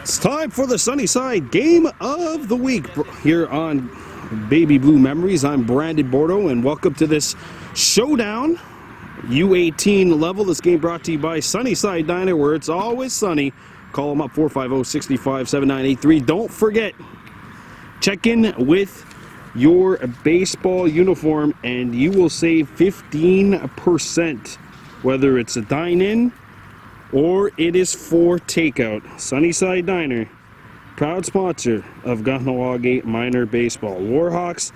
It's time for the Sunnyside Game of the Week here on Baby Blue Memories. I'm Brandon Bordeaux, and welcome to this showdown, U18 level. This game brought to you by Sunnyside Diner, where it's always sunny. Call them up, 450-65-7983. Don't forget, check in with your baseball uniform, and you will save 15%, whether it's a dine-in or it is for takeout. Sunnyside Diner, proud sponsor of Kahnawake minor baseball. Warhawks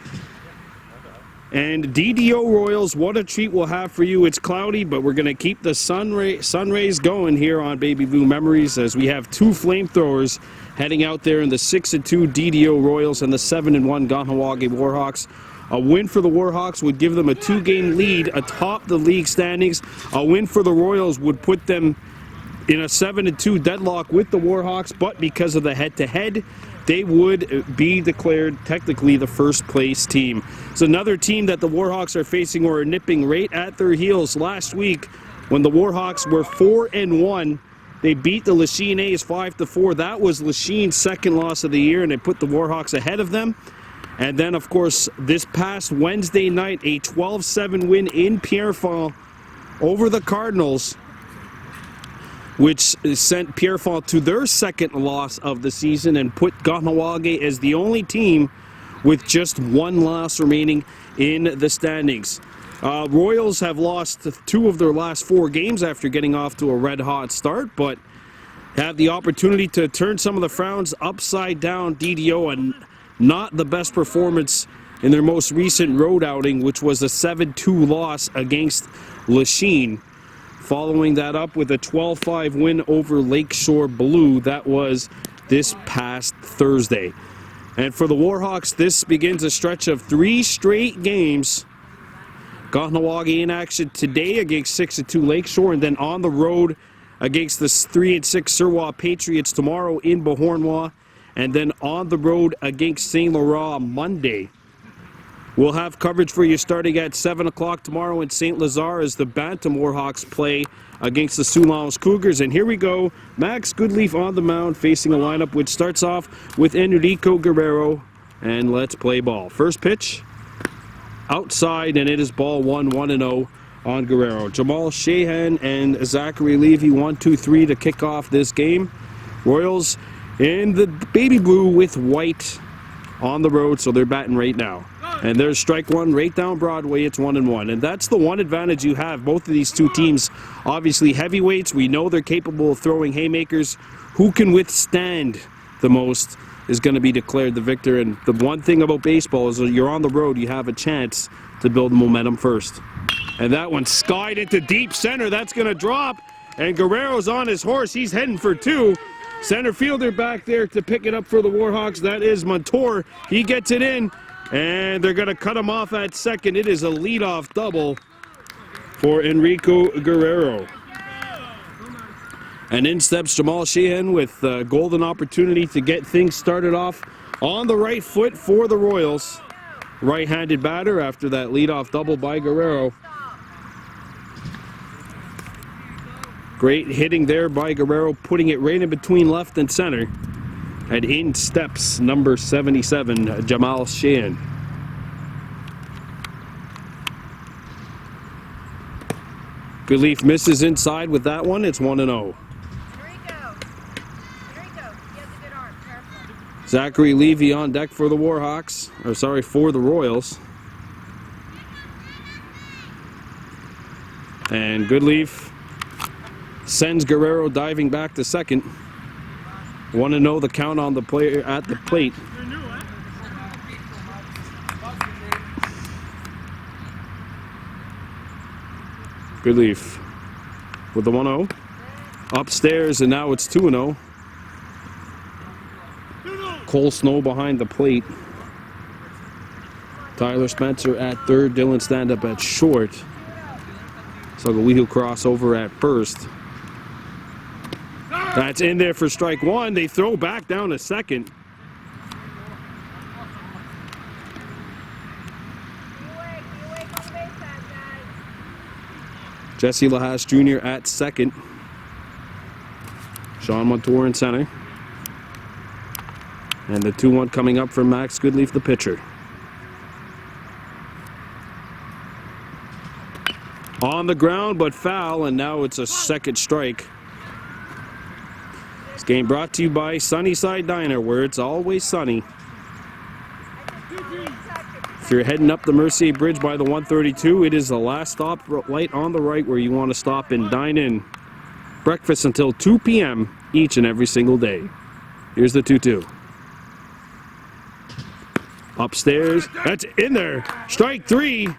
and DDO Royals, what a treat we'll have for you. It's cloudy, but we're going to keep the sun rays going here on Baby Blue Memories, as we have two flamethrowers heading out there in the 6-2 DDO Royals and the 7-1 Kahnawake Warhawks. A win for the Warhawks would give them a 2-game lead atop the league standings. A win for the Royals would put them in a 7-2 deadlock with the Warhawks, but because of the head-to-head, they would be declared technically the first place team. It's another team that the Warhawks are facing or are nipping right at their heels. Last week, when the Warhawks were 4-1, they beat the Lachine A's 5-4. That was Lachine's second loss of the year, and it put the Warhawks ahead of them. And then, of course, this past Wednesday night, a 12-7 win in Pierrefonds over the Cardinals, which sent Pierrefonds to their second loss of the season and put Kahnawake as the only team with just one loss remaining in the standings. Royals have lost 2 of their last 4 games after getting off to a red-hot start, but have the opportunity to turn some of the frowns upside down. DDO, and not the best performance in their most recent road outing, which was a 7-2 loss against Lachine. Following that up with a 12-5 win over Lakeshore Blue. That was this past Thursday. And for the Warhawks, this begins a stretch of 3 straight games. Kahnawake in action today against 6-2 Lakeshore, and then on the road against the 3-6 Surwa Patriots tomorrow in Beauharnois, and then on the road against St. Laurent Monday. We'll have coverage for you starting at 7 o'clock tomorrow in St. Lazare as the Bantam Warhawks play against the Soulanges Cougars. And here we go, Max Goodleaf on the mound facing a lineup which starts off with Enrico Guerrero. And let's play ball. First pitch, outside, and it is ball 1-0 on Guerrero. Jamal Shahan and Zachary Levy, 1-2-3 to kick off this game. Royals in the baby blue with white on the road, so they're batting right now. And there's strike one right down Broadway. It's 1-1. And that's the one advantage you have. Both of these two teams, obviously heavyweights. We know they're capable of throwing haymakers. Who can withstand the most is going to be declared the victor. And the one thing about baseball is that you're on the road, you have a chance to build momentum first. And that one skied into deep center. That's going to drop. And Guerrero's on his horse. He's heading for 2. Center fielder back there to pick it up for the Warhawks. That is Montour. He gets it in. And they're going to cut him off at second. It is a leadoff double for Enrico Guerrero. And in steps Jamal Sheehan with a golden opportunity to get things started off on the right foot for the Royals. Right-handed batter after that leadoff double by Guerrero. Great hitting there by Guerrero, putting it right in between left and center. And in steps number 77, Jamal Sheehan. Goodleaf misses inside with that one. It's 1-0. Zachary Levy on deck for the Warhawks, or sorry, for the Royals. And Goodleaf sends Guerrero diving back to second. 1-0 the count on the player at the plate. Goodleaf with the 1-0. Upstairs, and now it's 2-0. Cole Snow behind the plate. Tyler Spencer at third. Dylan Stand-Up at short. Sagawihu crossover at first. That's in there for strike one. They throw back down to second. Jesse Lahas Jr. at second. Sean Montour in center. And the 2-1 coming up from Max Goodleaf, the pitcher. On the ground, but foul, and now it's a second strike. This game brought to you by Sunnyside Diner, where it's always sunny. If you're heading up the Mercier Bridge by the 132, it is the last stop light on the right where you want to stop and dine in. Breakfast until 2 p.m. each and every single day. Here's the 2-2. Upstairs, that's in there. Strike 3.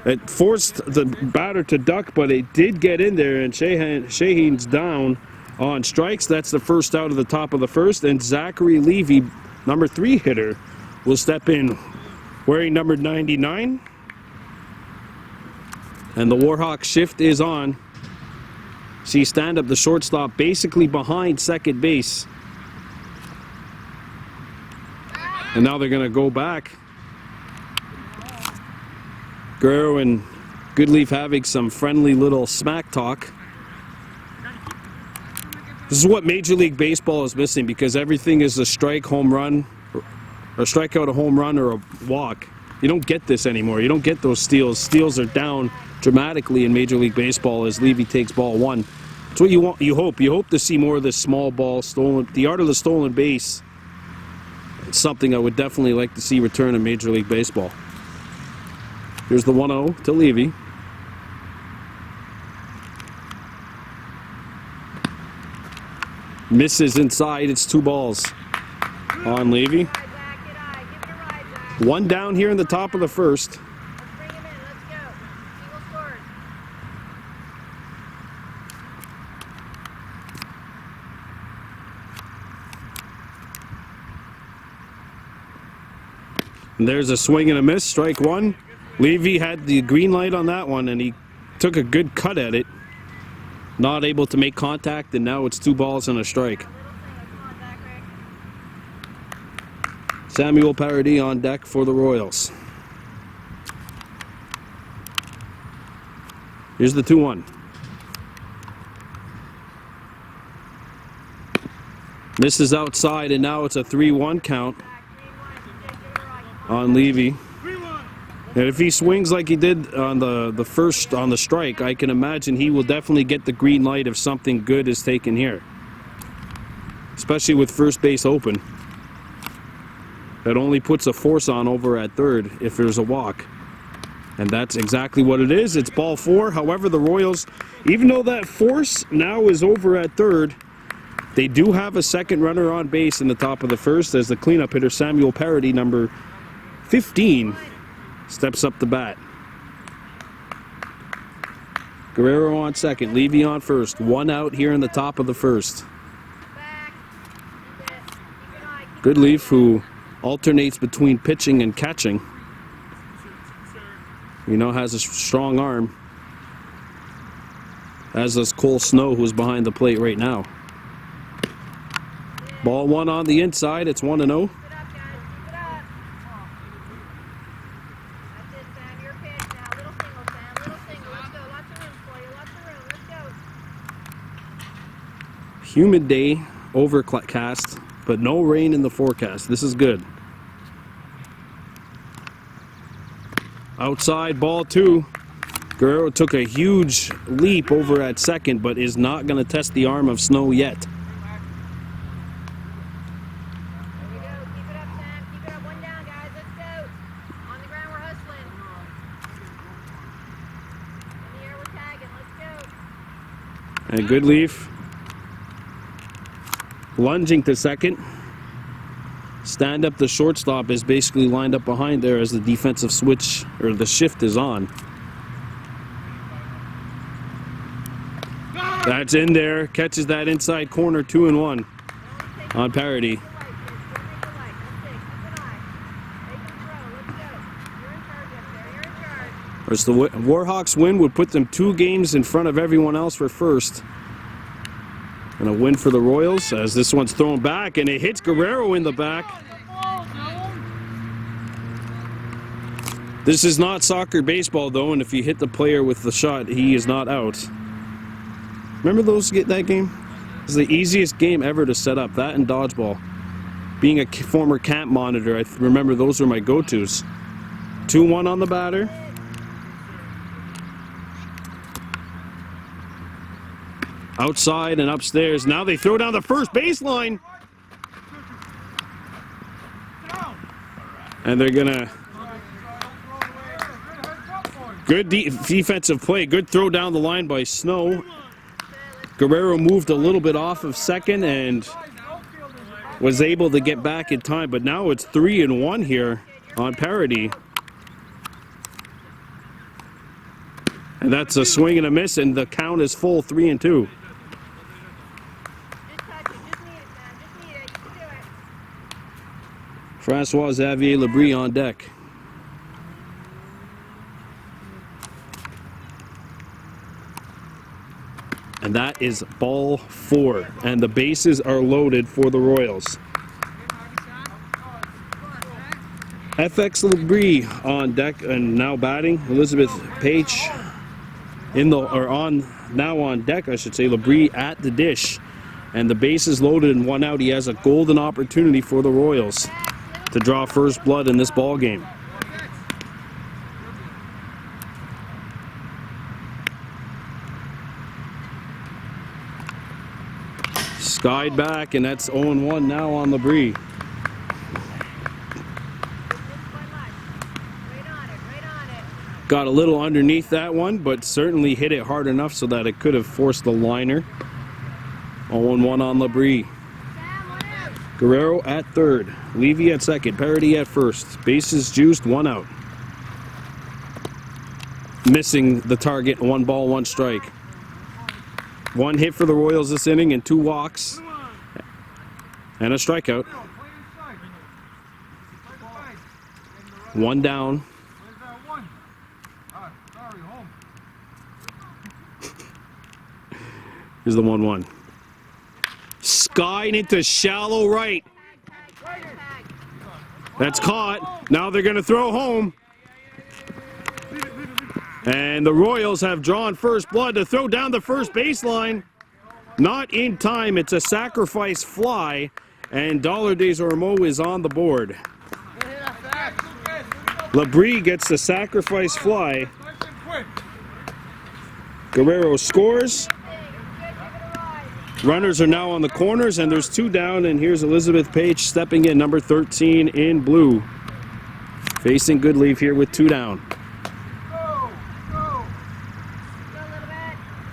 It forced the batter to duck, but it did get in there, and Shaheen's down on strikes. That's the first out of the top of the first, and Zachary Levy, number 3 hitter, will step in wearing number 99. And the Warhawks shift is on. See stand up the shortstop basically behind second base. And now they're going to go back. Guerrero and Goodleaf having some friendly little smack talk. This is what Major League Baseball is missing, because everything is a strike, home run, or strikeout, a home run, or a walk. You don't get this anymore. You don't get those steals. Steals are down dramatically in Major League Baseball as Levy takes ball 1. That's what you want. You hope to see more of this small ball stolen. The art of the stolen base. It's something I would definitely like to see return in Major League Baseball. Here's the 1-0 to Levy. Misses inside. It's 2 balls on Levy. 1 down here in the top of the first. And there's a swing and a miss, strike 1. Levy had the green light on that one, and he took a good cut at it. Not able to make contact, and now it's 2 balls and a strike. Samuel Paradis on deck for the Royals. Here's the 2-1. Misses outside, and now it's a 3-1 count on Levy. And if he swings like he did on the first on the strike, I can imagine he will definitely get the green light if something good is taken here. Especially with first base open. That only puts a force on over at third if there's a walk. And that's exactly what it is. It's ball 4. However, the Royals, even though that force now is over at third, they do have a second runner on base in the top of the first as the cleanup hitter Samuel Paradis, number 15, steps up the bat. Guerrero on second, Levy on first. 1 out here in the top of the first. Goodleaf, who alternates between pitching and catching, has a strong arm, as does Cole Snow, who's behind the plate right now. Ball 1 on the inside. It's 1-0. Humid day, overcast, but no rain in the forecast. This is good. Outside, ball 2. Guerrero took a huge leap over at second, but is not going to test the arm of Snow yet. And Goodleaf lunging to second. Stand up the shortstop is basically lined up behind there as the defensive switch, or the shift, is on. That's in there. Catches that inside corner. 2-1 on Paradis. As the Warhawks win would put them 2 games in front of everyone else for first. And a win for the Royals as this one's thrown back and it hits Guerrero in the back. This is not soccer baseball though, and if you hit the player with the shot, he is not out. Remember that game? It's the easiest game ever to set up, that and dodgeball. being a former camp monitor, I remember those were my go-tos. 2-1 on the batter. Outside and upstairs. Now they throw down the first baseline. And they're gonna... Good defensive play. Good throw down the line by Snow. Guerrero moved a little bit off of second and was able to get back in time. But now it's 3-1 here on parity. And that's a swing and a miss, and the count is full, 3-2. Francois Xavier Labrie on deck. And that is ball 4. And the bases are loaded for the Royals. FX Labrie on deck and now batting. Elizabeth Page now on deck, I should say. Labrie at the dish. And the bases loaded and 1 out. He has a golden opportunity for the Royals to draw first blood in this ball game. Skied back, and that's 0-1 now on Labrie. Got a little underneath that one, but certainly hit it hard enough so that it could have forced the liner. 0-1 on Labrie. Guerrero at third. Levy at second. Parity at first. Bases juiced, 1 out. Missing the target, 1 ball, 1 strike. 1 hit for the Royals this inning and 2 walks. And a strikeout. 1 down. Here's the 1-1. Skied into shallow right. That's caught. Now they're going to throw home. And the Royals have drawn first blood to throw down the first baseline. Not in time. It's a sacrifice fly. And Dollar Days Ormeau is on the board. Labrie gets the sacrifice fly. Guerrero scores. Runners are now on the corners, and there's 2 down, and here's Elizabeth Page stepping in, number 13 in blue. Facing Goodleaf here with 2 down.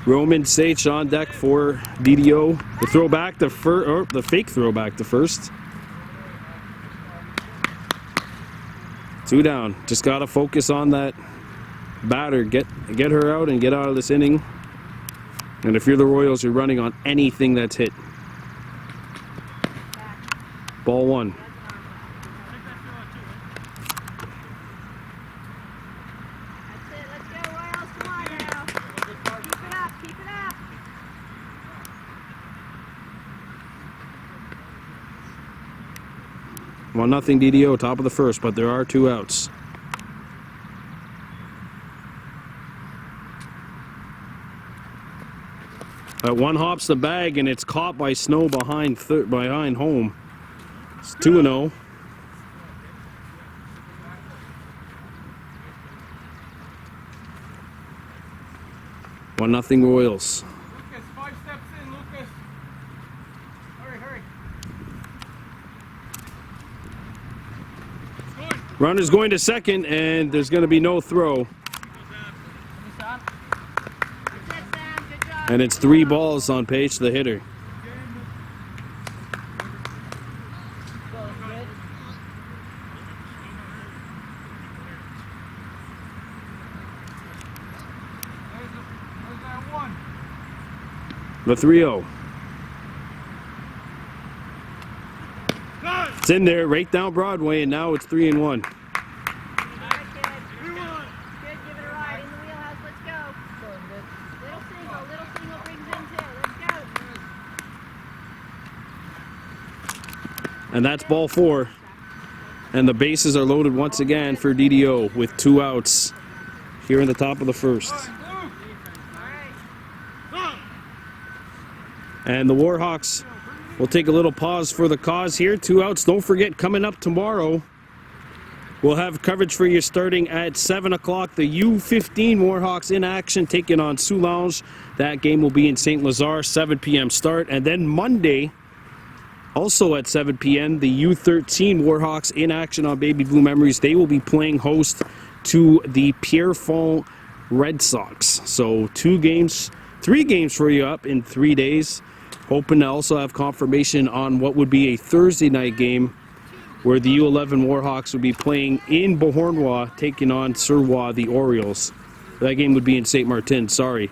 Roman Sage on deck for DDO. The throwback to first, or the fake throwback to first. 2 down. Just got to focus on that batter. Get her out and get out of this inning. And if you're the Royals, you're running on anything that's hit. Ball 1. Let's go, Royals. Come on now. Keep it up. Keep it up. 1-0 DDO, top of the first, but there are 2 outs. One hops the bag, and it's caught by Snow behind home. It's 2-0. One nothing Royals. Lucas, 5 steps in, Lucas. Hurry. Runner's going to second, and there's going to be no throw. And it's 3 balls on Page, the hitter. The 3-0. It's in there, right down Broadway, and now it's 3-1. And that's ball 4. And the bases are loaded once again for DDO with 2 outs here in the top of the first. And the Warhawks We'll take a little pause for the cause here. 2 outs. Don't forget, coming up tomorrow, we'll have coverage for you starting at 7 o'clock. The U18 Warhawks in action, taking on Soulange. That game will be in St. Lazare, 7 p.m. start. And then Monday, also at 7 p.m., the U13 Warhawks in action on Baby Blue Memories. They will be playing host to the Pierrefonds Red Sox. So 3 games for you up in 3 days. Hoping to also have confirmation on what would be a Thursday night game where the U11 Warhawks would be playing in Beauharnois, taking on Surroi, the Orioles. That game would be in St. Martin, sorry.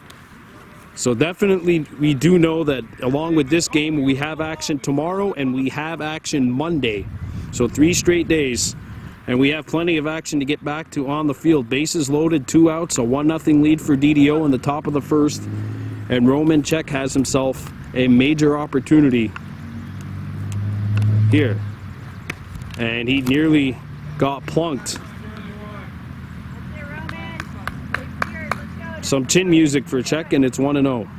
So definitely we do know that along with this game, we have action tomorrow and we have action Monday. So 3 straight days. And we have plenty of action to get back to on the field. Bases loaded, 2 outs, a 1-0 lead for DDO in the top of the first. And Roman Czech has himself a major opportunity here. And he nearly got plunked. Some chin music for Czech, and it's 1-0.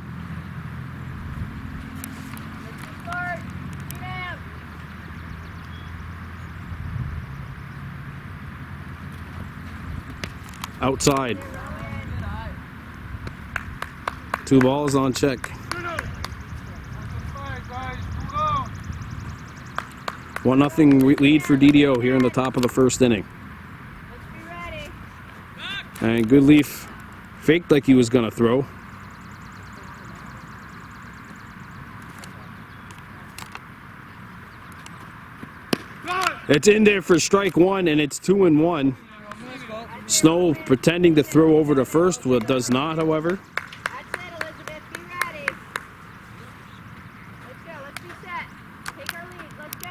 Outside. 2 balls on Czech. 1-0 lead for DDO here in the top of the first inning. And Goodleaf faked like he was going to throw. It's in there for strike 1, and it's 2-1. Snow pretending to throw over to first, well, does not, however. That's it, Elizabeth. Be ready. Let's go. Let's be set. Take our lead. Let's go.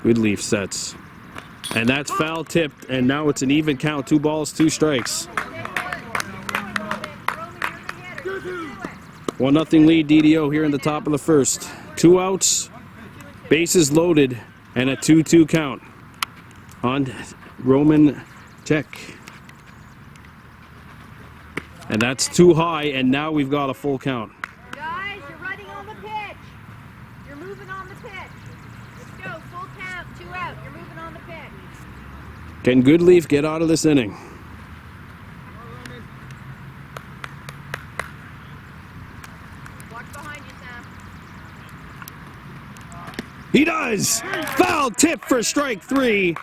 Goodleaf sets. And that's foul tipped, and now it's an even count. 2 balls, 2 strikes. 1-0 lead DDO here in the top of the first. 2 outs, bases loaded, and a 2-2 count on Roman Czech. And that's too high, and now we've got a full count. Guys, you're running on the pitch. You're moving on the pitch. Let's go. Full count. 2 out. You're moving on the pitch. Can Goodleaf get out of this inning? Watch behind you, Sam. He does! Foul tip for strike 3.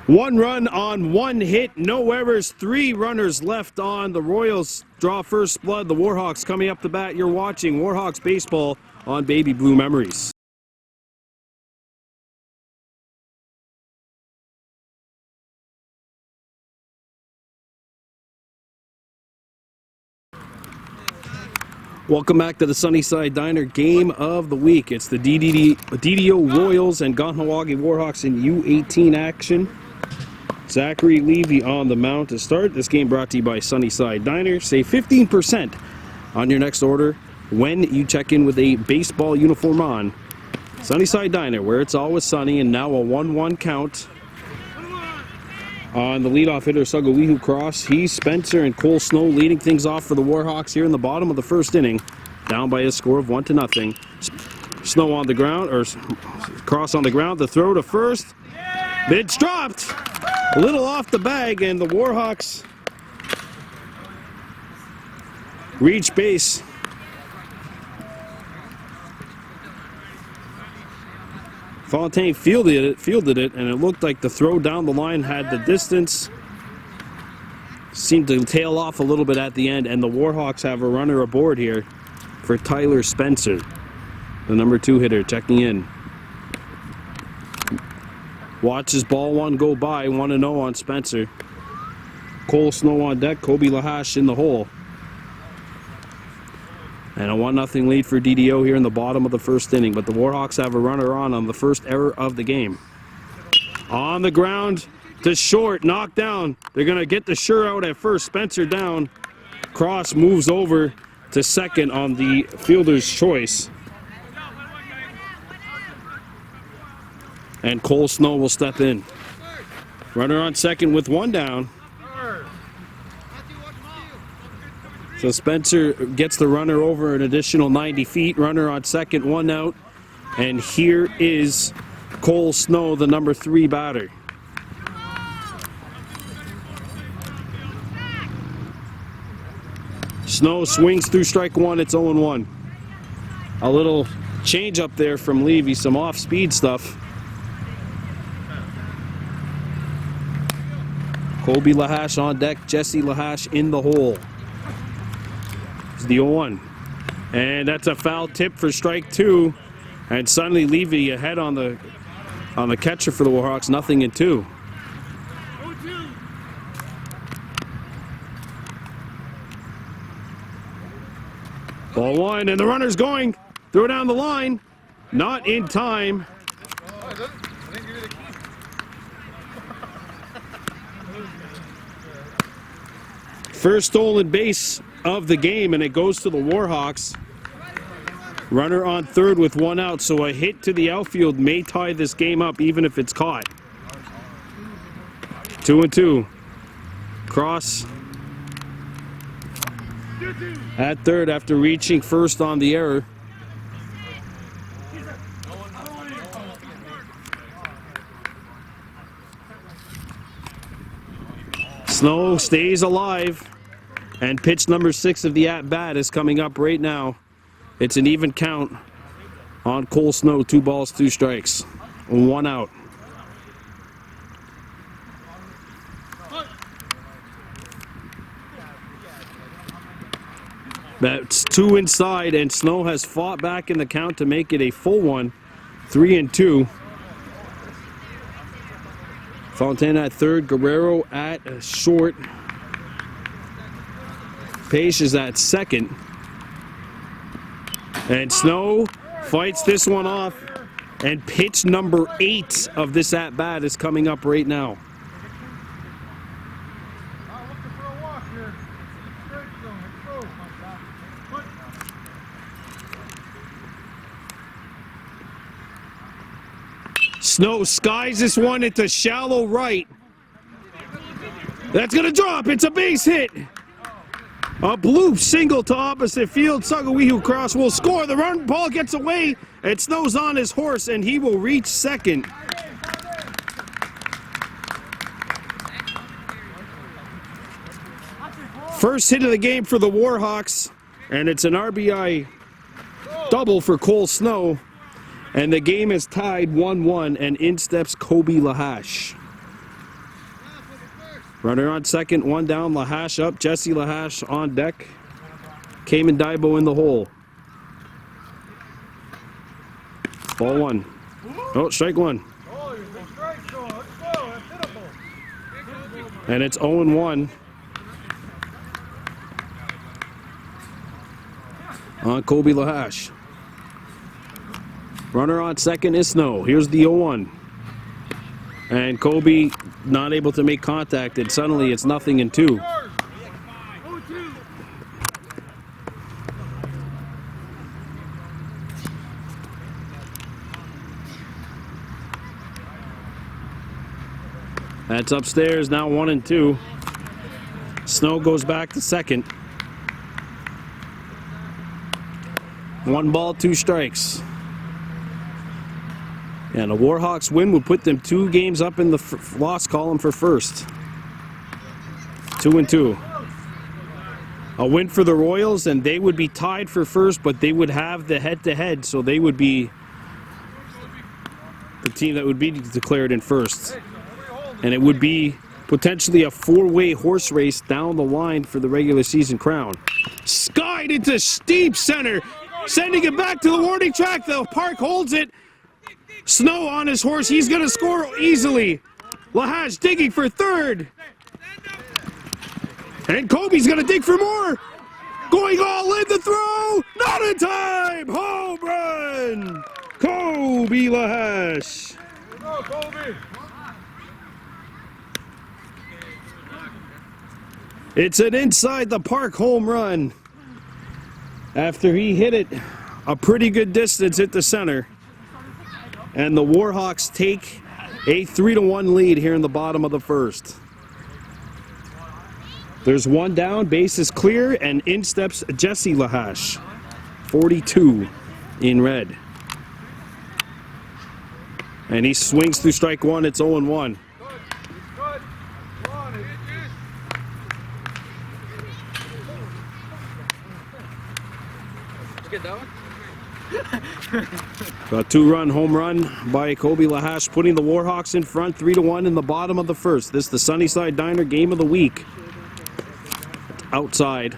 1 run on 1 hit, no errors, 3 runners left on. The Royals draw first blood. The Warhawks coming up the bat. You're watching Warhawks baseball on Baby Blue Memories. Welcome back to the Sunnyside Diner game of the week. It's the DDO Royals and Kahnawake Warhawks in U18 action. Zachary Levy on the mound to start. This game brought to you by Sunnyside Diner. Save 15% on your next order when you check in with a baseball uniform on. Sunnyside Diner, where it's always sunny, and now a 1-1 count on the leadoff hitter, Sugawihu Cross. He's Spencer and Cole Snow leading things off for the Warhawks here in the bottom of the first inning, down by a score of 1-0. Snow on the ground, or Cross on the ground. The throw to first. It's dropped. A little off the bag, and the Warhawks reach base. Fontaine fielded it, and it looked like the throw down the line had the distance. Seemed to tail off a little bit at the end, and the Warhawks have a runner aboard here for Tyler Spencer, the number 2 hitter, checking in. Watches ball 1 go by, 1-0 on Spencer. Cole Snow on deck, Kobe Lahash in the hole. And a 1-0 lead for DDO here in the bottom of the first inning. But the Warhawks have a runner on the first error of the game. On the ground to short, knocked down. They're going to get the sure out at first. Spencer down. Cross moves over to second on the fielder's choice. And Cole Snow will step in. Runner on second with 1 down. So Spencer gets the runner over an additional 90 feet. Runner on second, 1 out. And here is Cole Snow, the number 3 batter. Snow swings through strike 1. It's 0-1. A little change up there from Levy, some off-speed stuff. Kobe Lahash on deck, Jesse Lahash in the hole. It's the 0-1. And that's a foul tip for strike 2. And suddenly Levy ahead on the catcher for the Warhawks, 0-2. Ball 1, and the runner's going. Throw down the line. Not in time. First stolen base of the game, and it goes to the Warhawks. Runner on third with 1 out, so a hit to the outfield may tie this game up even if it's caught. 2-2. Cross at third after reaching first on the error. Snow stays alive, and pitch number 6 of the at-bat is coming up right now. It's an even count on Cole Snow, 2 balls, 2 strikes, 1 out. That's 2 inside, and Snow has fought back in the count to make it a full one, 3-2. Fontana at third, Guerrero at short. Pace is at second. And Snow fights this one off, and pitch number 8 of this at-bat is coming up right now. Snow skies this one into shallow right. That's gonna drop, it's a base hit. A bloop single to opposite field. Sagawihu cross will score. The run ball gets away, and Snow's on his horse, and he will reach second. First hit of the game for the Warhawks, and it's an RBI double for Cole Snow. And the game is tied 1-1, and in steps Kobe Lahash. Runner on second, 1 down, Lahash up, Jesse Lahash on deck. Cayman Daibo in the hole. Ball 1. Oh, strike 1. And it's 0-1 on Kobe Lahash. Runner on second is Snow. Here's the 0-1. And Kobe not able to make contact, and suddenly it's 0-2. That's upstairs, now 1-2. Snow goes back to second. 1 ball, 2 strikes. And a Warhawks win would put them 2 games up in the loss column for first. 2-2. A win for the Royals, and they would be tied for first, but they would have the head-to-head, so they would be the team that would be declared in first. And it would be potentially a 4-way horse race down the line for the regular season crown. Skied into steep center, sending it back to the warning track. The park holds it. Snow on his horse, he's going to score easily. Lahash digging for third. And Kobe's going to dig for more. Going all in the throw. Not in time. Home run. Kobe Lahash. Go, Kobe. It's an inside the park home run. After he hit it a pretty good distance at the center. And the Warhawks take a 3-1 lead here in the bottom of the first. There's one down, base is clear, and in steps Jesse Lahash, 42 in red. And he swings through strike one, it's 0-1. Get that one? A two-run home run by Kobe Lahash, putting the Warhawks in front 3-1 in the bottom of the first. This is the Sunnyside Diner game of the week. Outside.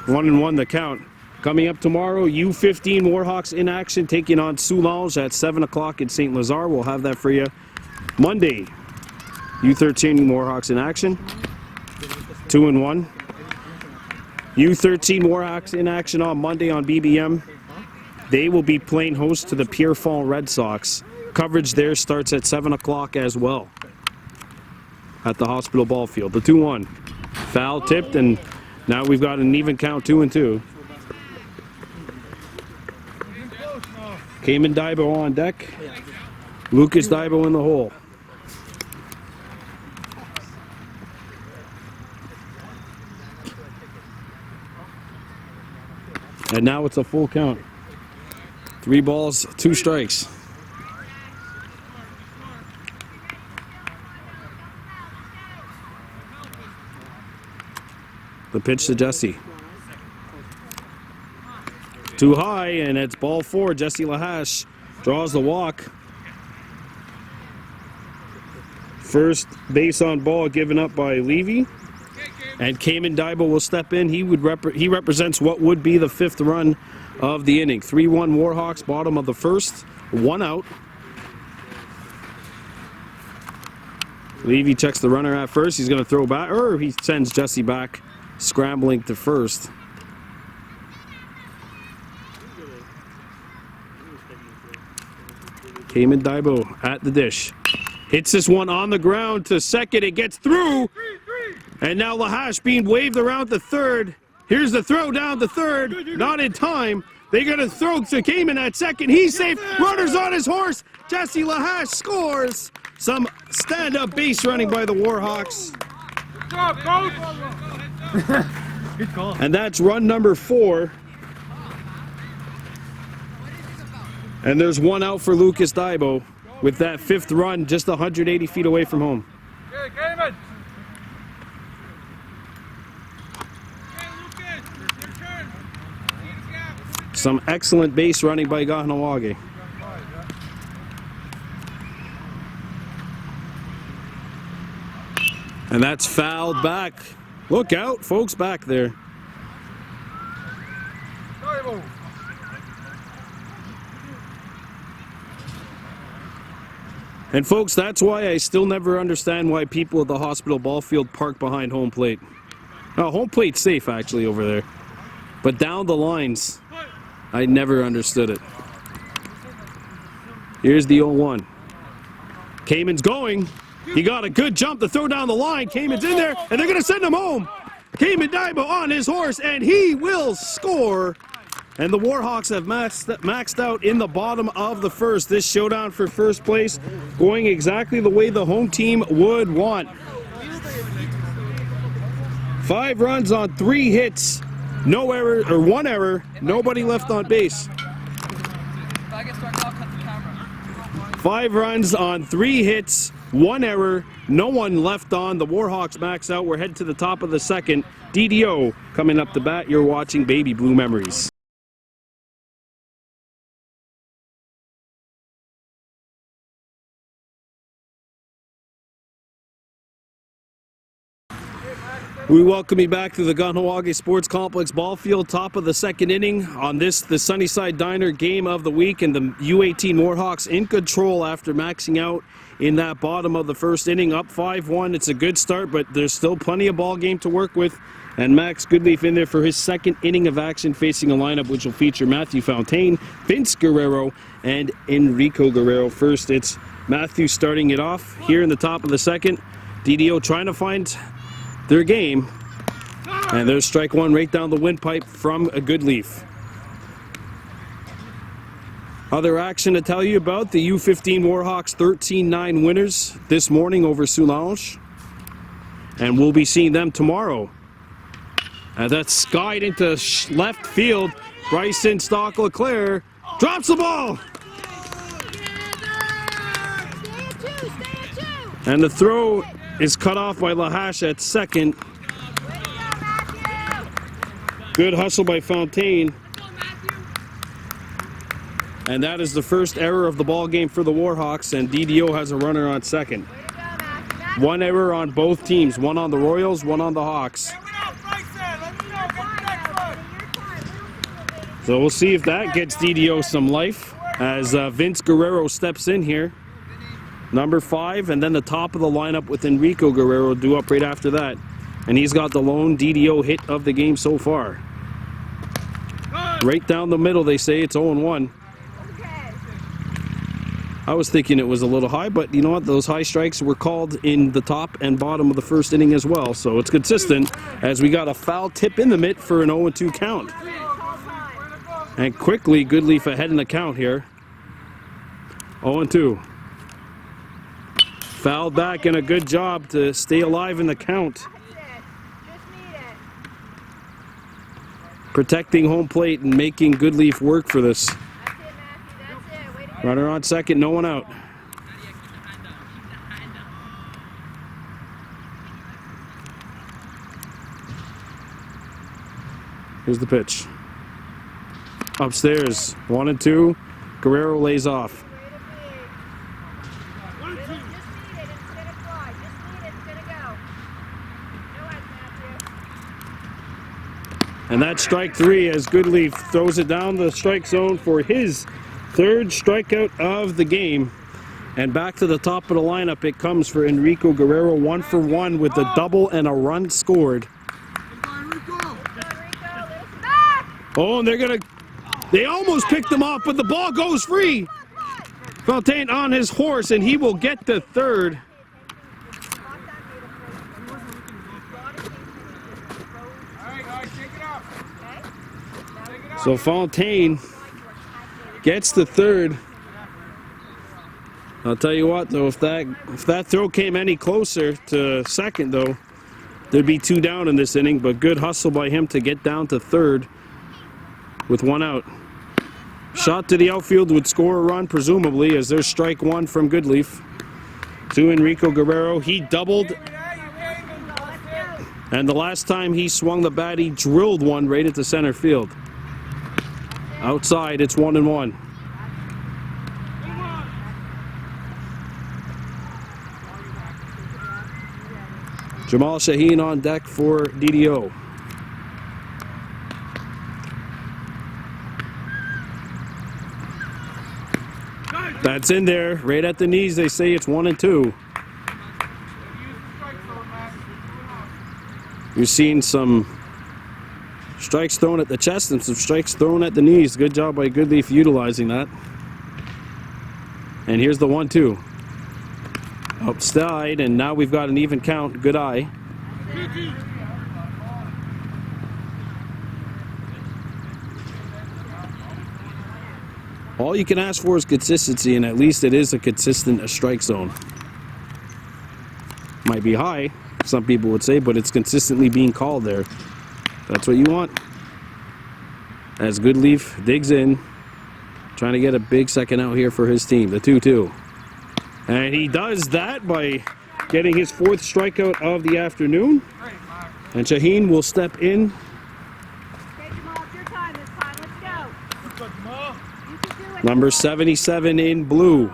1-1 the count. Coming up tomorrow, U18 Warhawks in action, taking on Soulange at 7 o'clock in St. Lazare. We'll have that for you. Monday, U13 Warhawks in action. 2-1. U13 Warhawks in action on Monday on BBM. They will be playing host to the Pierrefonds Red Sox. Coverage there starts at 7 o'clock as well at the Hospital Ball Field. The 2-1. Foul tipped, and now we've got an even count, 2-2. Cayman Daibo on deck. Lucas Daibo in the hole. And now it's a full count. 3 balls, 2 strikes. The pitch to Jesse. Too high, and it's ball 4. Jesse Lahash draws the walk. First base on ball given up by Levy. And Cayman Daibo will step in. He represents what would be the 5th run of the inning. 3-1 Warhawks, bottom of the first. 1 out. Levy checks the runner at first. He's going to throw back, or he sends Jesse back, scrambling to first. Cayman Daibo at the dish. Hits this one on the ground to second. It gets through. And now Lahash being waved around to third. Here's the throw down to third. Not in time. They're going to throw to Cayman at second. He's safe. Runner's on his horse. Jesse Lahash scores. Some stand-up base running by the Warhawks. Good job, coach. Good call. And that's run number 4. And there's 1 out for Lucas Daibo with that 5th run just 180 feet away from home. Okay, Cayman. Some excellent base running by Kahnawake. And that's fouled back. Look out, folks, back there. And folks, that's why I still never understand why people at the Hospital Ball Field park behind home plate. Oh, home plate's safe actually over there. But down the lines, I never understood it. Here's the 0-1. Cayman's going. He got a good jump to throw down the line. Cayman's in there, and they're going to send him home. Cayman Daibo on his horse, and he will score. And the Warhawks have maxed out in the bottom of the first. This showdown for first place going exactly the way the home team would want. 5 runs on 3 hits. No error, or 1 error, nobody left on base. 5 runs on 3 hits, 1 error, no one left on. The Warhawks max out. We're headed to the top of the second. DDO coming up to bat. You're watching Baby Blue Memories. We welcome you back to the Kahnawake Sports Complex ball field, top of the second inning on this, the Sunnyside Diner game of the week, and the U18 Warhawks in control after maxing out in that bottom of the first inning, up 5-1. It's a good start, but there's still plenty of ball game to work with, and Max Goodleaf in there for his second inning of action, facing a lineup which will feature Matthew Fontaine, Vince Guerrero, and Enrico Guerrero. First, it's Matthew starting it off here in the top of the second. DDO trying to find their game, and there's strike 1 right down the windpipe from a Goodleaf. Other action to tell you about: the U15 Warhawks 13-9 winners this morning over Soulange. And we'll be seeing them tomorrow. And that's skied into left field. Bryson Stock Leclerc drops the ball. And the throw is cut off by Lahash at second. Good hustle by Fontaine. And that is the first error of the ball game for the Warhawks, and DDO has a runner on second. One error on both teams, one on the Royals, one on the Hawks. So we'll see if that gets DDO some life as Vince Guerrero steps in here. Number 5, and then the top of the lineup with Enrico Guerrero due up right after that. And he's got the lone DDO hit of the game so far. Right down the middle, they say it's 0-1. I was thinking it was a little high, but you know what? Those high strikes were called in the top and bottom of the first inning as well. So it's consistent as we got a foul tip in the mitt for an 0-2 count. And quickly, Goodleaf ahead in the count here. 0-2. Fouled back and a good job to stay alive in the count. Protecting home plate and making Goodleaf work for this. Runner on second, no one out. Here's the pitch. Upstairs, 1-2. Guerrero lays off. And that's strike 3 as Goodleaf throws it down the strike zone for his 3rd strikeout of the game. And back to the top of the lineup it comes for Enrico Guerrero, 1 for 1 with a double and a run scored. Oh, and they almost picked him off, but the ball goes free. Fontaine on his horse, and he will get to third. So Fontaine gets to third. I'll tell you what, though, if that throw came any closer to second, though, there'd be 2 down in this inning. But good hustle by him to get down to third with 1 out. Shot to the outfield would score a run, presumably, as there's strike 1 from Goodleaf to Enrico Guerrero. He doubled, and the last time he swung the bat, he drilled one right into center field. Outside, it's 1-1. Jamal Shaheen on deck for DDO. That's in there, right at the knees. They say it's 1-2. You're seeing some strikes thrown at the chest and some strikes thrown at the knees. Good job by Goodleaf utilizing that. And here's the 1-2. Outside, and now we've got an even count. Good eye. All you can ask for is consistency, and at least it is a consistent strike zone. Might be high, some people would say, but it's consistently being called there. That's what you want. As Goodleaf digs in, trying to get a big second out here for his team, the 2-2. And he does that by getting his 4th strikeout of the afternoon. And Shaheen will step in. Okay, Jamal, it's your time this time. Let's go. You can do it. Number 77 in blue.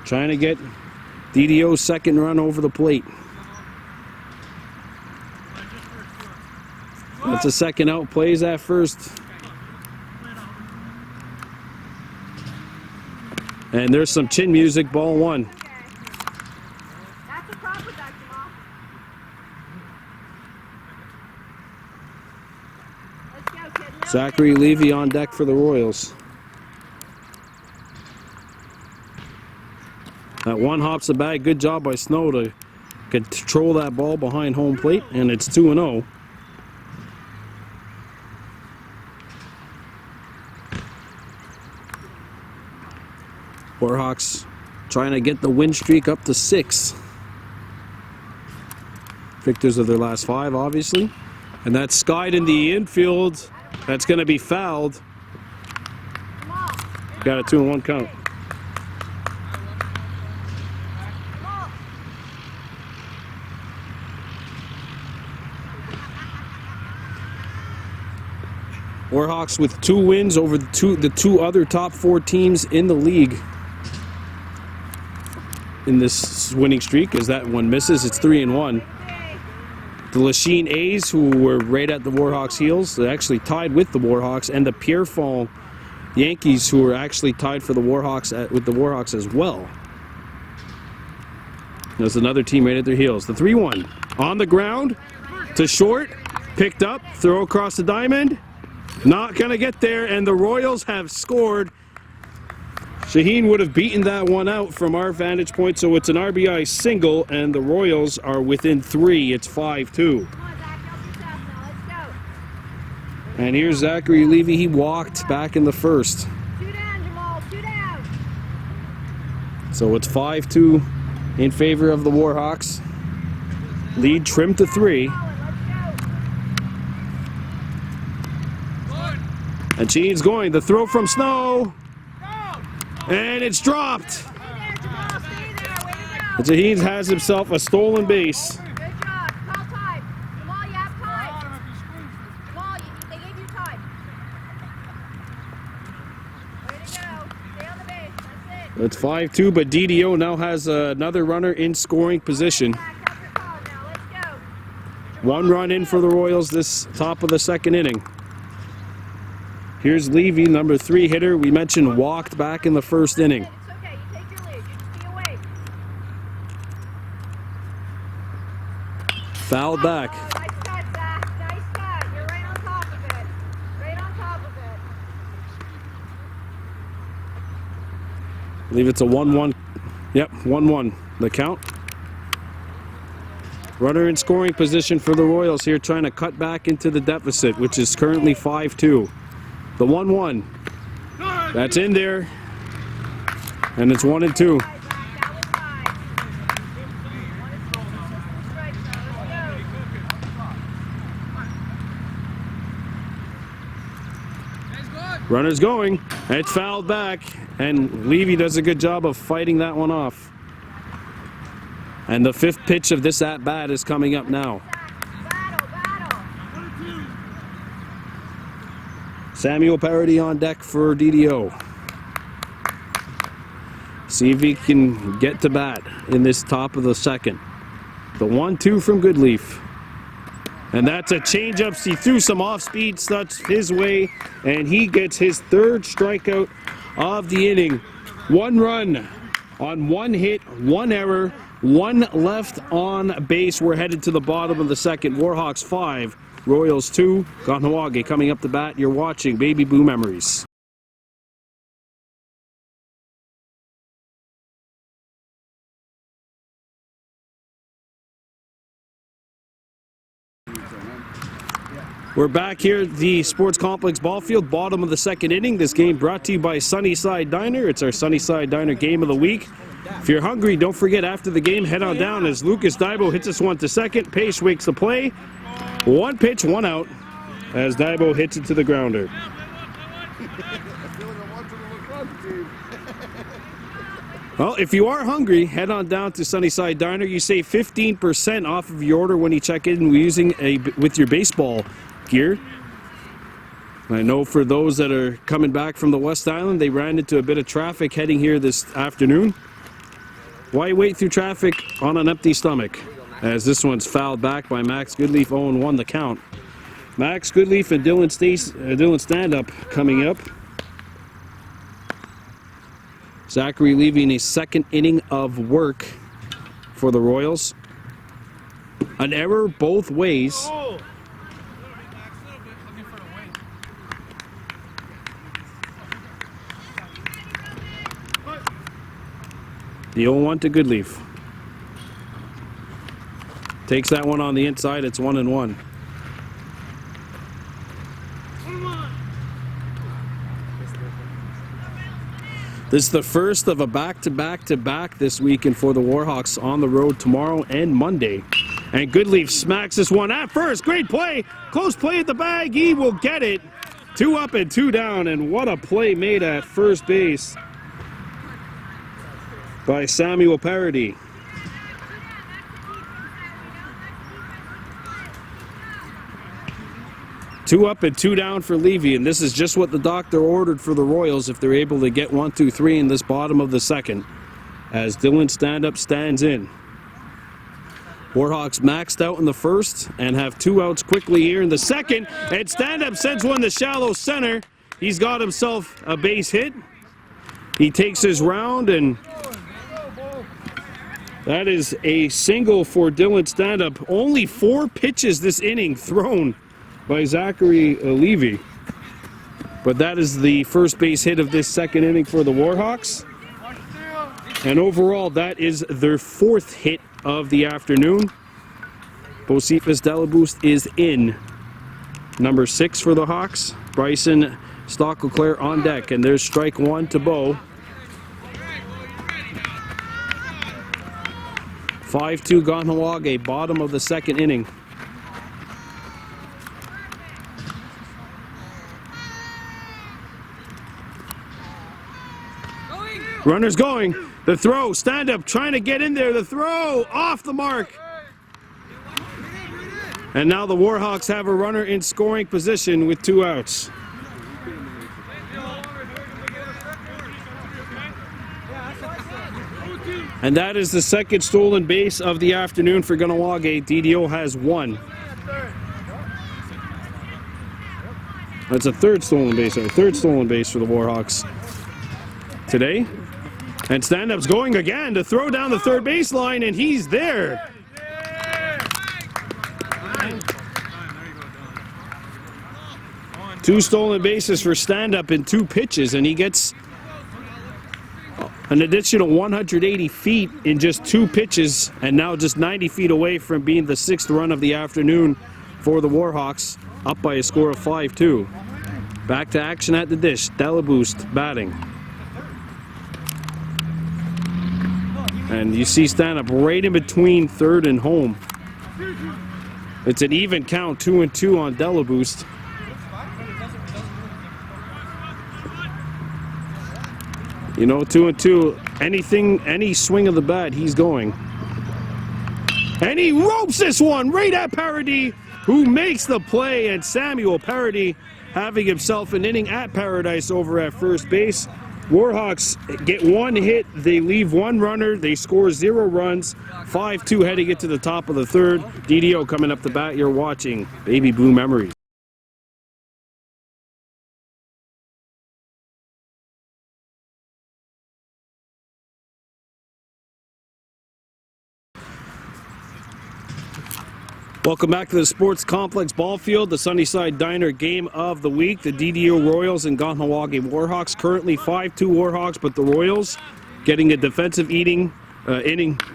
Trying to get DDO's 2nd run over the plate. That's a 2nd out, plays at first. And there's some chin music, ball 1. Okay. That's a problem with that, Jamal. Let's go, kid. No Zachary Levy on deck for the Royals. That one hops the bag. Good job by Snow to control that ball behind home plate, and it's 2-0. Warhawks trying to get the win streak up to 6. victors of their last 5, obviously. And that's skied in the infield. That's going to be fouled. Got a 2-1 count. Warhawks with 2 wins over the two other top 4 teams in the league in this winning streak. As that one misses, it's 3-1. The Lachine A's, who were right at the Warhawks' heels, they actually tied with the Warhawks, and the Pierrefonds Yankees, who were actually tied for the Warhawks with the Warhawks as well. There's another team right at their heels. The 3-1 on the ground to short, picked up, throw across the diamond, not gonna get there, and the Royals have scored. Shaheen would have beaten that one out from our vantage point, so it's an RBI single, and the Royals are within 3. It's 5-2. And here's Zachary Levy. He walked back in the first. 2 down, Jamal. 2 down. So it's 5-2 in favor of the Warhawks. Lead trimmed to 3. And Shaheen's going. The throw from Snow. And it's dropped. Stay there, Jamal. Stay there. Way to go. And Shaheen has himself a stolen base. Good job. Call time. Jamal, you have time. Jamal, they gave you time. Way to go. Stay on the base. That's it. It's 5-2, but DDO now has another runner in scoring position. Back up your call now. Let's go. 1 run in for the Royals this top of the 2nd inning. Here's Levy, number 3 hitter. We mentioned walked back in the 1st inning. It's okay. You take your lead. You just be away. Fouled back. Oh, nice cut, Zach. Nice cut. You're right on top of it. Right on top of it. I believe it's a 1-1. Yep, 1-1. The count. Runner in scoring position for the Royals here, trying to cut back into the deficit, which is currently 5-2. The 1-1. That's in there. And it's 1-2. That was high. Strike, let's go. Runner's going. And it's fouled back. And Levy does a good job of fighting that one off. And the 5th pitch of this at-bat is coming up now. Battle. Samuel Parody on deck for DDO. See if he can get to bat in this top of the 2nd. The 1-2 from Goodleaf. And that's a changeup. He threw some off-speed stuff his way, and he gets his 3rd strikeout of the inning. 1 run on 1 hit, 1 error, 1 left on base. We're headed to the bottom of the 2nd. Warhawks 5, Royals 2. Kahnawake coming up the bat. You're watching Baby Blue Memories. We're back here at the Sports Complex ball field, bottom of the 2nd inning. This game brought to you by Sunnyside Diner. It's our Sunnyside Diner game of the week. If you're hungry, don't forget after the game, head on down as Lucas Daibo hits us one to second. Pace wakes the play. 1 pitch, 1 out as Daibo hits it to the grounder. Well, if you are hungry, head on down to Sunnyside Diner. You save 15% off of your order when you check in with your baseball gear. I know for those that are coming back from the West Island, they ran into a bit of traffic heading here this afternoon. Why wait through traffic on an empty stomach? As this one's fouled back by Max Goodleaf, 0-1 the count. Max Goodleaf and Dylan Stand-Up coming up. Zachary Levy in a 2nd inning of work for the Royals. An error both ways. The 0-1 to Goodleaf. Takes that one on the inside. It's 1-1. This is the first of a back-to-back-to-back this weekend for the Warhawks on the road tomorrow and Monday And Goodleaf smacks this one at first. Great play. Close play at the bag. He will get it. 2 up and 2 down. And what a play made at first base by Samuel Parody. Two up and 2 down for Levy, and this is just what the doctor ordered for the Royals if they're able to get 1, 2, 3 in this bottom of the second, as Dylan Stand-Up stands in. Warhawks maxed out in the first and have 2 outs quickly here in the second, and Stand-Up sends one to shallow center. He's got himself a base hit. He takes his round, and that is a single for Dylan Stand-Up. Only 4 pitches this inning thrown by Zachary Levy. But that is the first base hit of this second inning for the Warhawks. And overall, that is their 4th hit of the afternoon. Bocephus Delaboost is in. Number 6 for the Hawks. Bryson Stock-LeClair on deck. And there's strike 1 to Bo. 5-2 Kahnawake, bottom of the second inning. Runner's going. The throw. Stand-Up trying to get in there. The throw off the mark. And now the Warhawks have a runner in scoring position with 2 outs. And that is the second stolen base of the afternoon for Kahnawake. DDO has 1. That's a third stolen base for the Warhawks today. And Stand-Up's going again to throw down the third baseline, and he's there. Two stolen bases for Stand-Up in 2 pitches, and he gets an additional 180 feet in just 2 pitches, and now just 90 feet away from being the 6th run of the afternoon for the Warhawks, up by a score of 5-2. Back to action at the dish. Delaboost batting. And you see Stand-Up right in between third and home. It's an even count, 2-2 on Delaboost. You know, 2-2, any swing of the bat, he's going. And he ropes this one right at Parody, who makes the play, and Samuel Parody having himself an inning at paradise over at first base. Warhawks get 1 hit, they leave 1 runner, they score 0 runs, 5-2 heading it to the top of the third. DDO coming up the bat, you're watching Baby Blue Memories. Welcome back to the Sports Complex Ball Field, the Sunnyside Diner game of the week. The DDO Royals and Kahnawake Warhawks, currently 5-2 Warhawks, but the Royals getting a defensive inning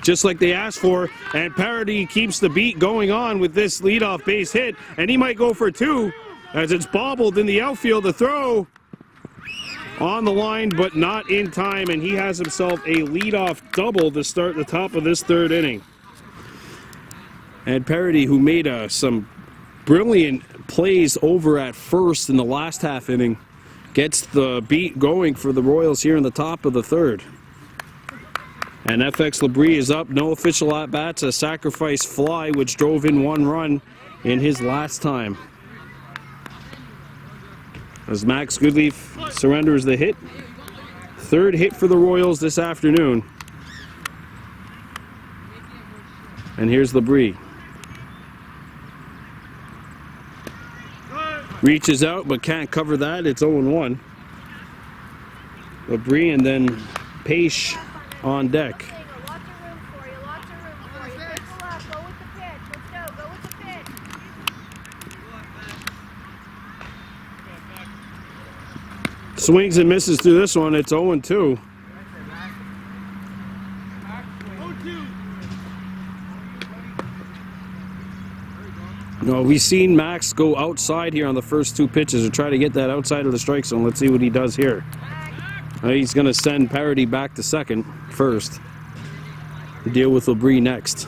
just like they asked for. And Parody keeps the beat going on with this leadoff base hit, and he might go for 2 as it's bobbled in the outfield. The throw on the line, but not in time, and he has himself a leadoff double to start the top of this 3rd inning. And Parody, who made some brilliant plays over at first in the last half inning, gets the beat going for the Royals here in the top of the 3rd. And FX Labrie is up, no official at-bats, a sacrifice fly which drove in 1 run in his last time. As Max Goodleaf surrenders the hit. 3rd hit for the Royals this afternoon. And here's Labrie. Reaches out but can't cover that. It's 0-1. Labrie and then Paish on deck. Lots of room for you. Lots of room for you. Circle up. Go with the pitch. Let's go. Go with the pitch. Swings and misses through this one. It's 0-2. No, we've seen Max go outside here on the first 2 pitches to try to get that outside of the strike zone. Let's see what he does here. He's going to send Parody back to second first. Deal with Labrie next.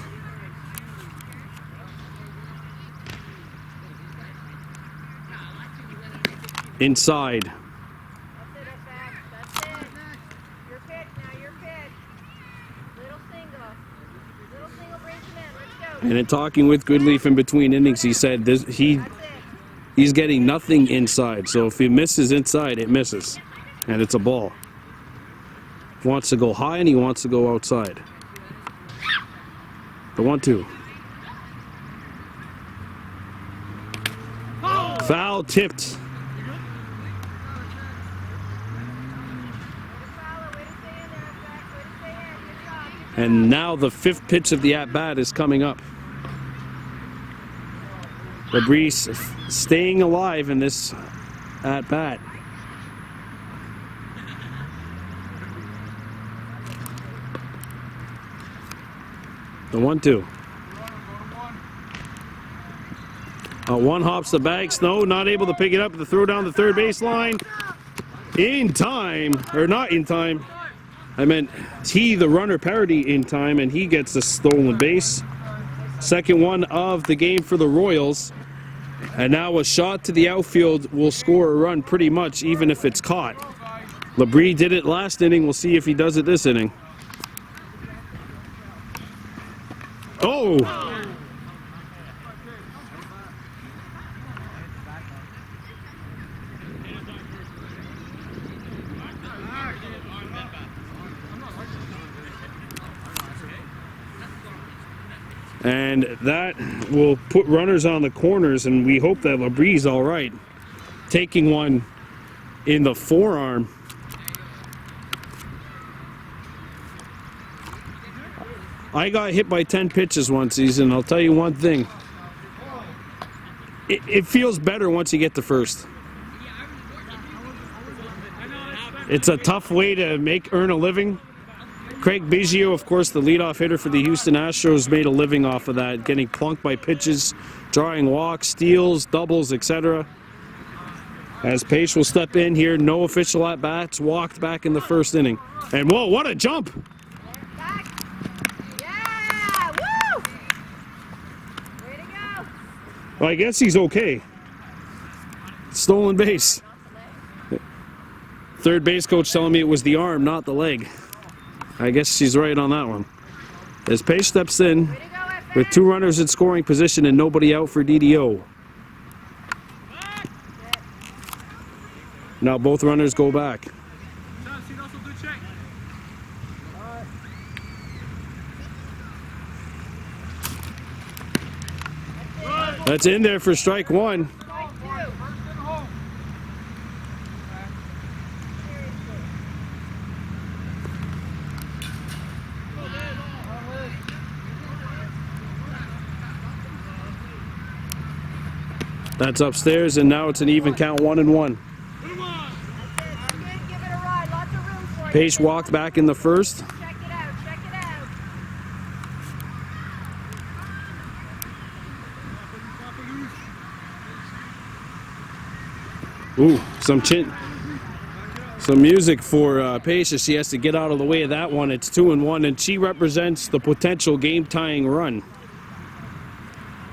inside. That's it, that's it. Your pitch now, your pitch. Little single. Little single brings him in. Let's go. And in talking with Goodleaf in between innings, he said That's it. he's getting nothing inside. So if he misses inside, it misses. And it's a ball. He wants to go high and he wants to go outside. The 1-2. Foul tipped. Way to stay in there, Zach. Way to stay in. Good job. And now the 5th pitch of the at-bat is coming up. Labrie staying alive in this at-bat. The 1-2. One hops the bag. Snow not able to pick it up. The throw down the third baseline. In time, or not in time. I meant T, the runner, parody in time, and he gets the stolen base. Second one of the game for the Royals. And now a shot to the outfield will score a run pretty much, even if it's caught. Labrie did it last inning. We'll see if he does it this inning. Oh! And that will put runners on the corners, and we hope that Labrie's all right. Taking one in the forearm. I got hit by 10 pitches one season. I'll tell you one thing. It feels better once you get to first. It's a tough way to earn a living. Craig Biggio, of course, the leadoff hitter for the Houston Astros, made a living off of that, getting plunked by pitches, drawing walks, steals, doubles, etc. As Pace will step in here, no official at-bats, walked back in the first inning. And whoa, what a jump! Back. Yeah! Woo! Way to go. Well, I guess he's okay. Stolen base. Third base coach telling me it was the arm, not the leg. I guess she's right on that one. As Pace steps in Way to go, FA. with 2 runners in scoring position and nobody out for DDO. Now both runners go back. That's in there for strike 1. Strike 2. That's upstairs, and now it's an even count, 1-1. That's good. Give it a ride. Lots of room for you. Pace walked back in the first. Check it out. Check it out. Ooh, some music for Pace as she has to get out of the way of that one. It's 2-1, and she represents the potential game-tying run.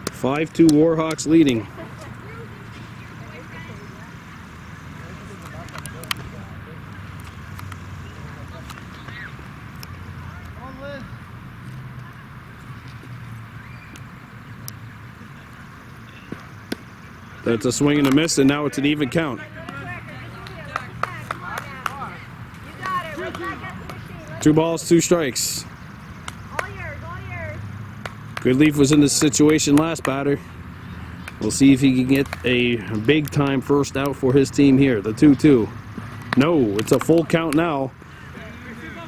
5-2 Warhawks leading. That's a swing and a miss, and now it's an even count. You got it. Right back at the machine. Let's 2 balls, 2 strikes. all yours. All yours. Goodleaf was in this situation last batter. We'll see if he can get a big-time first out for his team here. The 2-2. No, it's a full count now.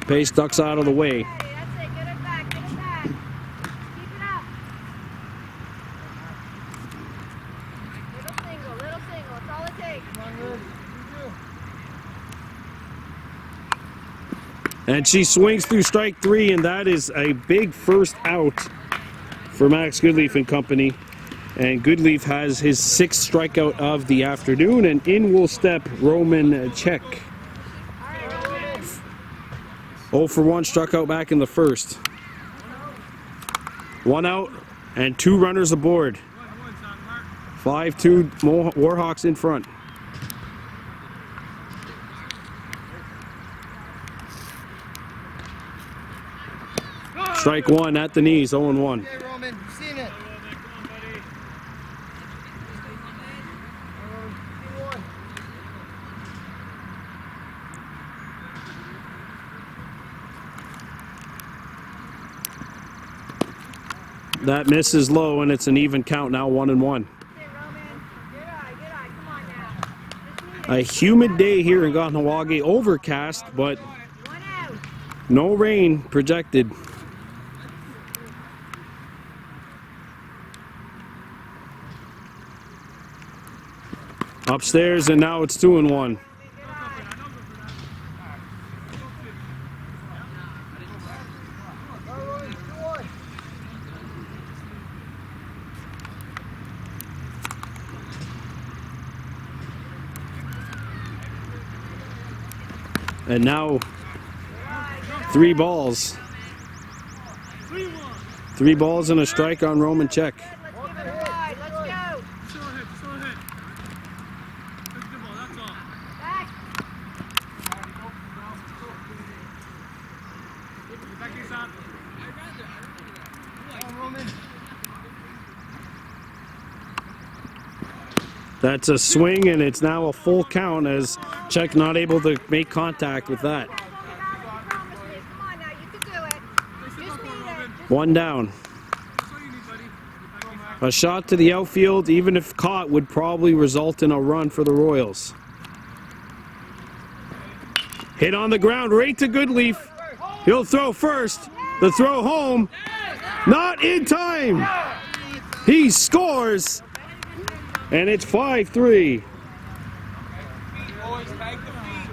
Pace ducks out of the way. Hey, that's it. Get it back. Get it back. Keep it up. Little single. That's all it takes. And she swings through strike 3, and that is a big first out for Max Goodleaf and company. And Goodleaf has his 6th strikeout of the afternoon, and in will step Roman Check. All right, Roman. 0 for 1, struck out back in the first. 1 out and 2 runners aboard. 5-2 Warhawks in front. Strike one at the knees, 0-1. Okay, Roman, you've seen it. That misses low, and it's an even count now, 1-1. Okay, Roman. Good eye, come on now. A humid day here in Kahnawake, overcast, but One out. no rain projected. Upstairs, and now it's 2-1. Good eye. All right, 2-1. And now 3 balls. 3 balls and a strike on Roman check. Let's give it a ride. Let's go. Still a hit, still a hit. That's the ball, that's all. Back. Back inside. Come on, Roman. That's a swing, and it's now a full count as Check not able to make contact with that. Come on now, you can do it. Just need it. 1 down. That's all you need, buddy. Back inside. A shot to the outfield, even if caught, would probably result in a run for the Royals. Hit on the ground, right to Goodleaf. He'll throw first. The throw home. Not in time. He scores. And it's 5-3. Always tag the feet.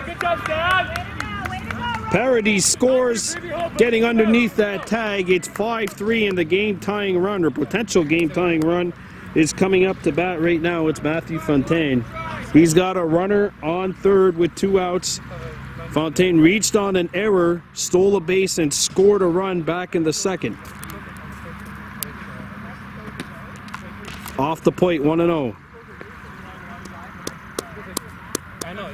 Good job, Dad. Way to go, Roman. Paradis scores, getting underneath that tag. It's 5-3, and the game-tying run, or potential game-tying run, is coming up to bat right now. It's Matthew Fontaine. He's got a runner on third with 2 outs. Fontaine reached on an error, stole a base, and scored a run back in the second. Off the plate, 1-0. I know.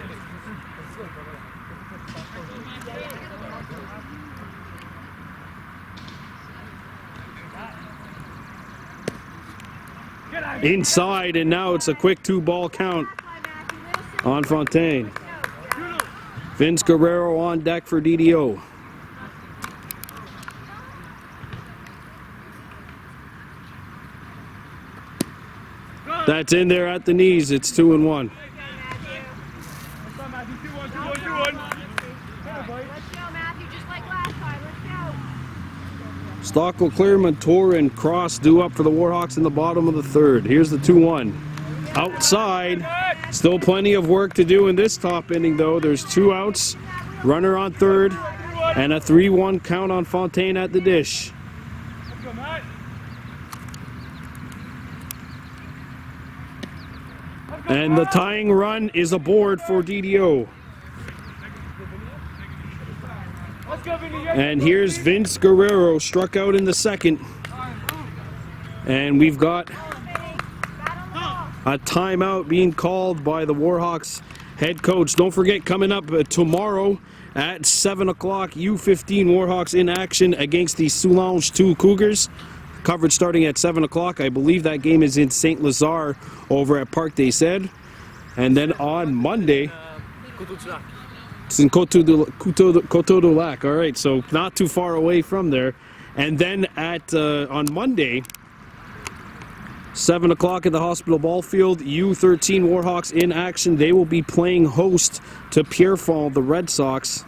Inside, and now it's a quick 2-ball count on Fontaine. Vince Guerrero on deck for DDO. That's in there at the knees. It's 2-1. Let's go, Matthew, just like last time. Let's go. Stockel, Clear, Montour, and Cross due up for the Warhawks in the bottom of the third. Here's the 2-1. Outside. Still plenty of work to do in this top inning, though. There's 2 outs, runner on third, and a 3-1 count on Fontaine at the dish. Let's go, Matt. And the tying run is aboard for DDO. Let's go, Vinny. And here's Vince Guerrero, struck out in the second. And we've got a timeout being called by the Warhawks head coach. Don't forget, coming up tomorrow at 7 o'clock, U18 Warhawks in action against the Soulange 2 Cougars. Coverage starting at 7 o'clock. I believe that game is in St. Lazare over at Parc des Cèdres. And then on Monday, it's in Coteau du Lac. All right, so not too far away from there. And then on Monday, 7 o'clock at the Hospital Ball Field, U13 Warhawks in action. They will be playing host to Pierrefonds, the Red Sox.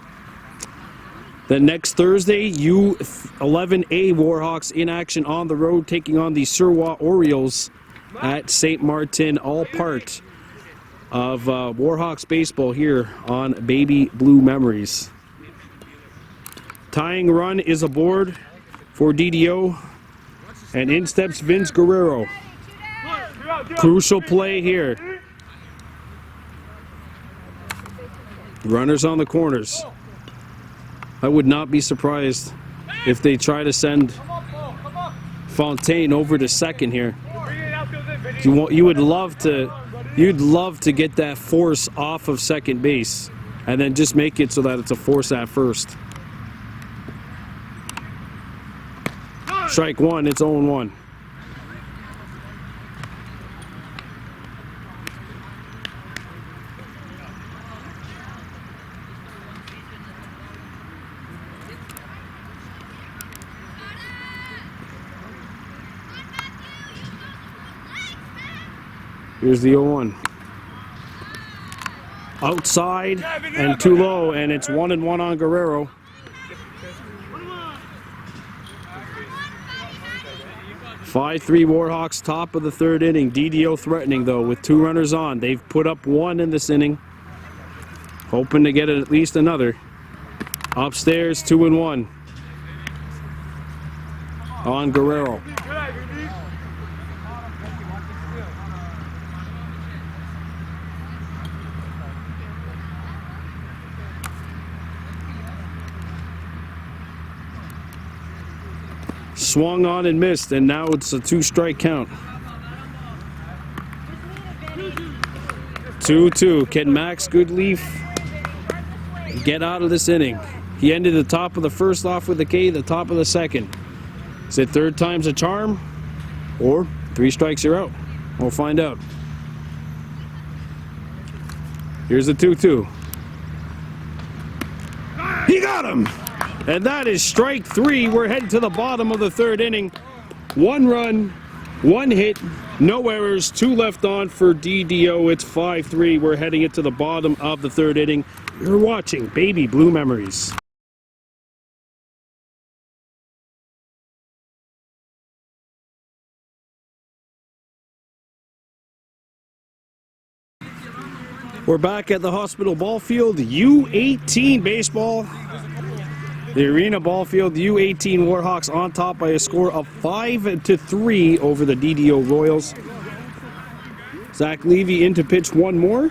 Then next Thursday, U11A Warhawks in action on the road, taking on the Surwa Orioles at St. Martin, all part of Warhawks baseball here on Baby Blue Memories. Tying run is aboard for DDO, and in steps Vince Guerrero. Crucial play here. Runners on the corners. I would not be surprised if they try to send Fontaine over to second here. You'd love to get that force off of second base and then just make it so that it's a force at first. Strike one, it's 0-1. Here's the 0-1. Outside and too low, and it's 1-1 on Guerrero. Five-3 Warhawks, top of the third inning. DDO threatening though with 2 runners on. They've put up 1 in this inning, hoping to get at least another. Upstairs, 2-1 on Guerrero. Swung on and missed, and now it's a 2-strike count. 2-2. Can Max Goodleaf get out of this inning? He ended the top of the first off with a K, the top of the second. Is it 3rd time's a charm? Or 3 strikes, you're out? We'll find out. Here's the 2-2. He got him! And that is strike 3. We're heading to the bottom of the 3rd inning. 1 run, 1 hit, no errors, 2 left on for DDO. It's 5-3. We're heading it to the bottom of the 3rd inning. You're watching Baby Blue Memories. We're back at the hospital ball field, U18 baseball. The arena ball field, the U18 Warhawks on top by a score of 5-3 over the DDO Royals. Zach Levy in to pitch one more.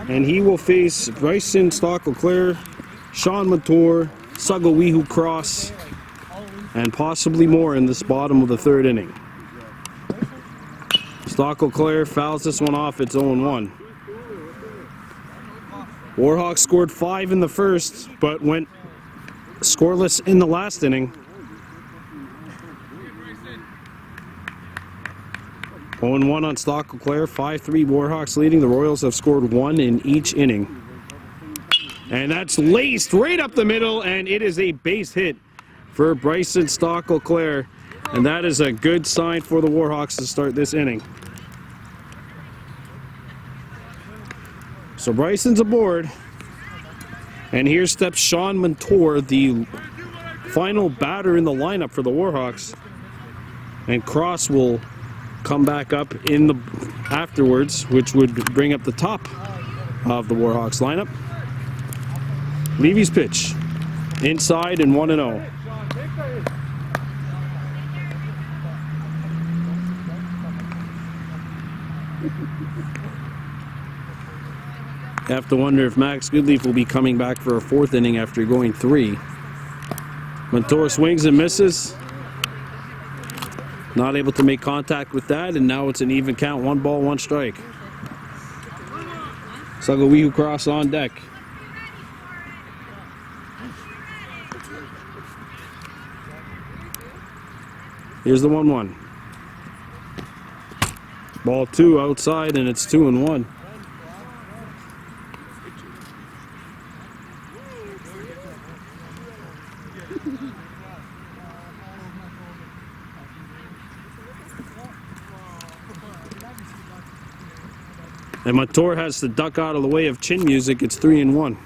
And he will face Bryson Stock-Leclair, Sean Montour, Sugawehu Cross, and possibly more in this bottom of the 3rd inning. Stock-Leclair fouls this one off, it's 0-1. Warhawks scored 5 in the first, but went scoreless in the last inning. 0-1 on Stock-Leclair, 5-3 Warhawks leading. The Royals have scored 1 in each inning. And that's laced right up the middle, and it is a base hit for Bryson Stock-Leclair. And that is a good sign for the Warhawks to start this inning. So Bryson's aboard. And here steps Sean Montour, the final batter in the lineup for the Warhawks. And Cross will come back up in the afterwards, which would bring up the top of the Warhawks lineup. Levy's pitch. Inside and 1-0. You have to wonder if Max Goodleaf will be coming back for a 4th inning after going 3. Montour swings and misses. Not able to make contact with that, and now it's an even count, 1 ball, 1 strike. Sugawehu Cross on deck. Here's the 1-1. Ball 2 outside, and it's 2-1. And Montour has to duck out of the way of chin music. It's 3-1.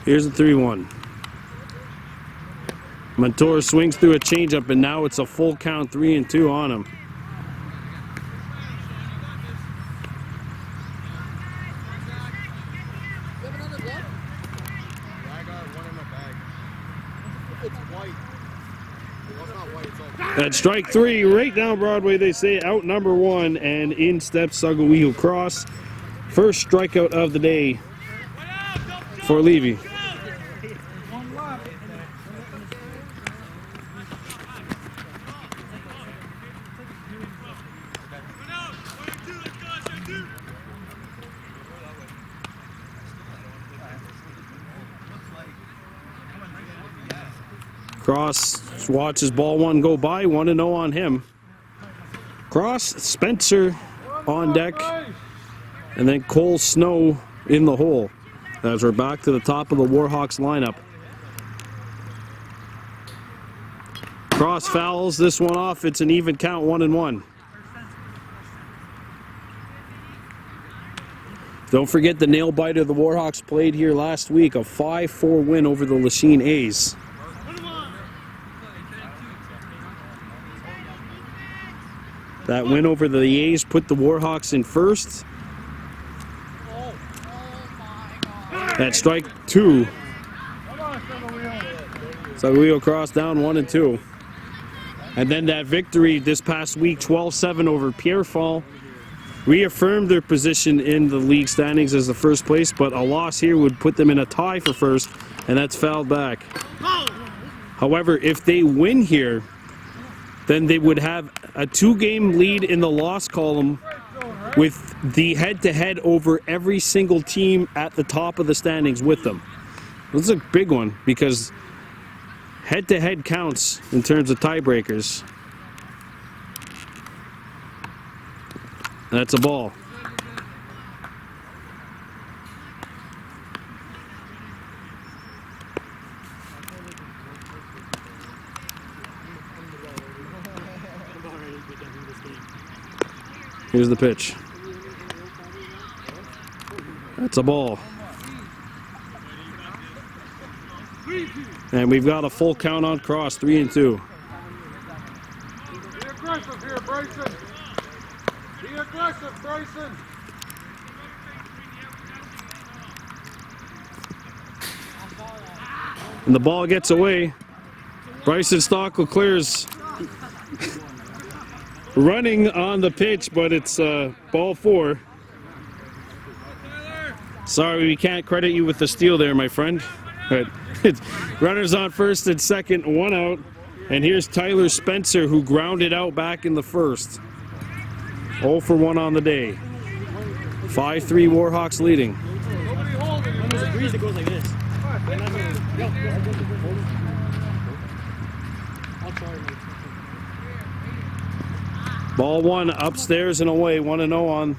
Here's the 3-1. Montour swings through a changeup, and now it's a full count, 3-2 on him. At strike 3, right down Broadway, they say out number 1, and in steps Sugawehu Cross. First strikeout of the day for Levy. Cross watches ball one go by, 1-0 on him. Cross, Spencer on deck, and then Cole Snow in the hole as we're back to the top of the Warhawks lineup. Cross fouls this one off. It's an even count, 1-1. Don't forget the nail biter the Warhawks played here last week, a 5-4 win over the Lachine A's. That win over the A's put the Warhawks in first. At strike 2. Saguillo cross down 1-2. And then that victory this past week, 12-7 over Pierrefall, reaffirmed their position in the league standings as the first place, but a loss here would put them in a tie for first, and that's fouled back. However, if they win here, then they would have a 2-game lead in the loss column with the head-to-head over every single team at the top of the standings with them. This is a big one because head-to-head counts in terms of tiebreakers. That's a ball. Here's the pitch. That's a ball. And we've got a full count on cross, 3-2. Be aggressive here, Bryson. Be aggressive, Bryson. And the ball gets away. Bryson Stockel clears. Running on the pitch, but it's ball 4. Sorry, we can't credit you with the steal there, my friend. But runners on first and second, 1 out. And here's Tyler Spencer, who grounded out back in the first. 0 for 1 on the day. 5-3 Warhawks leading. When there's a breeze, it goes like this. Ball 1 upstairs and away, 1-0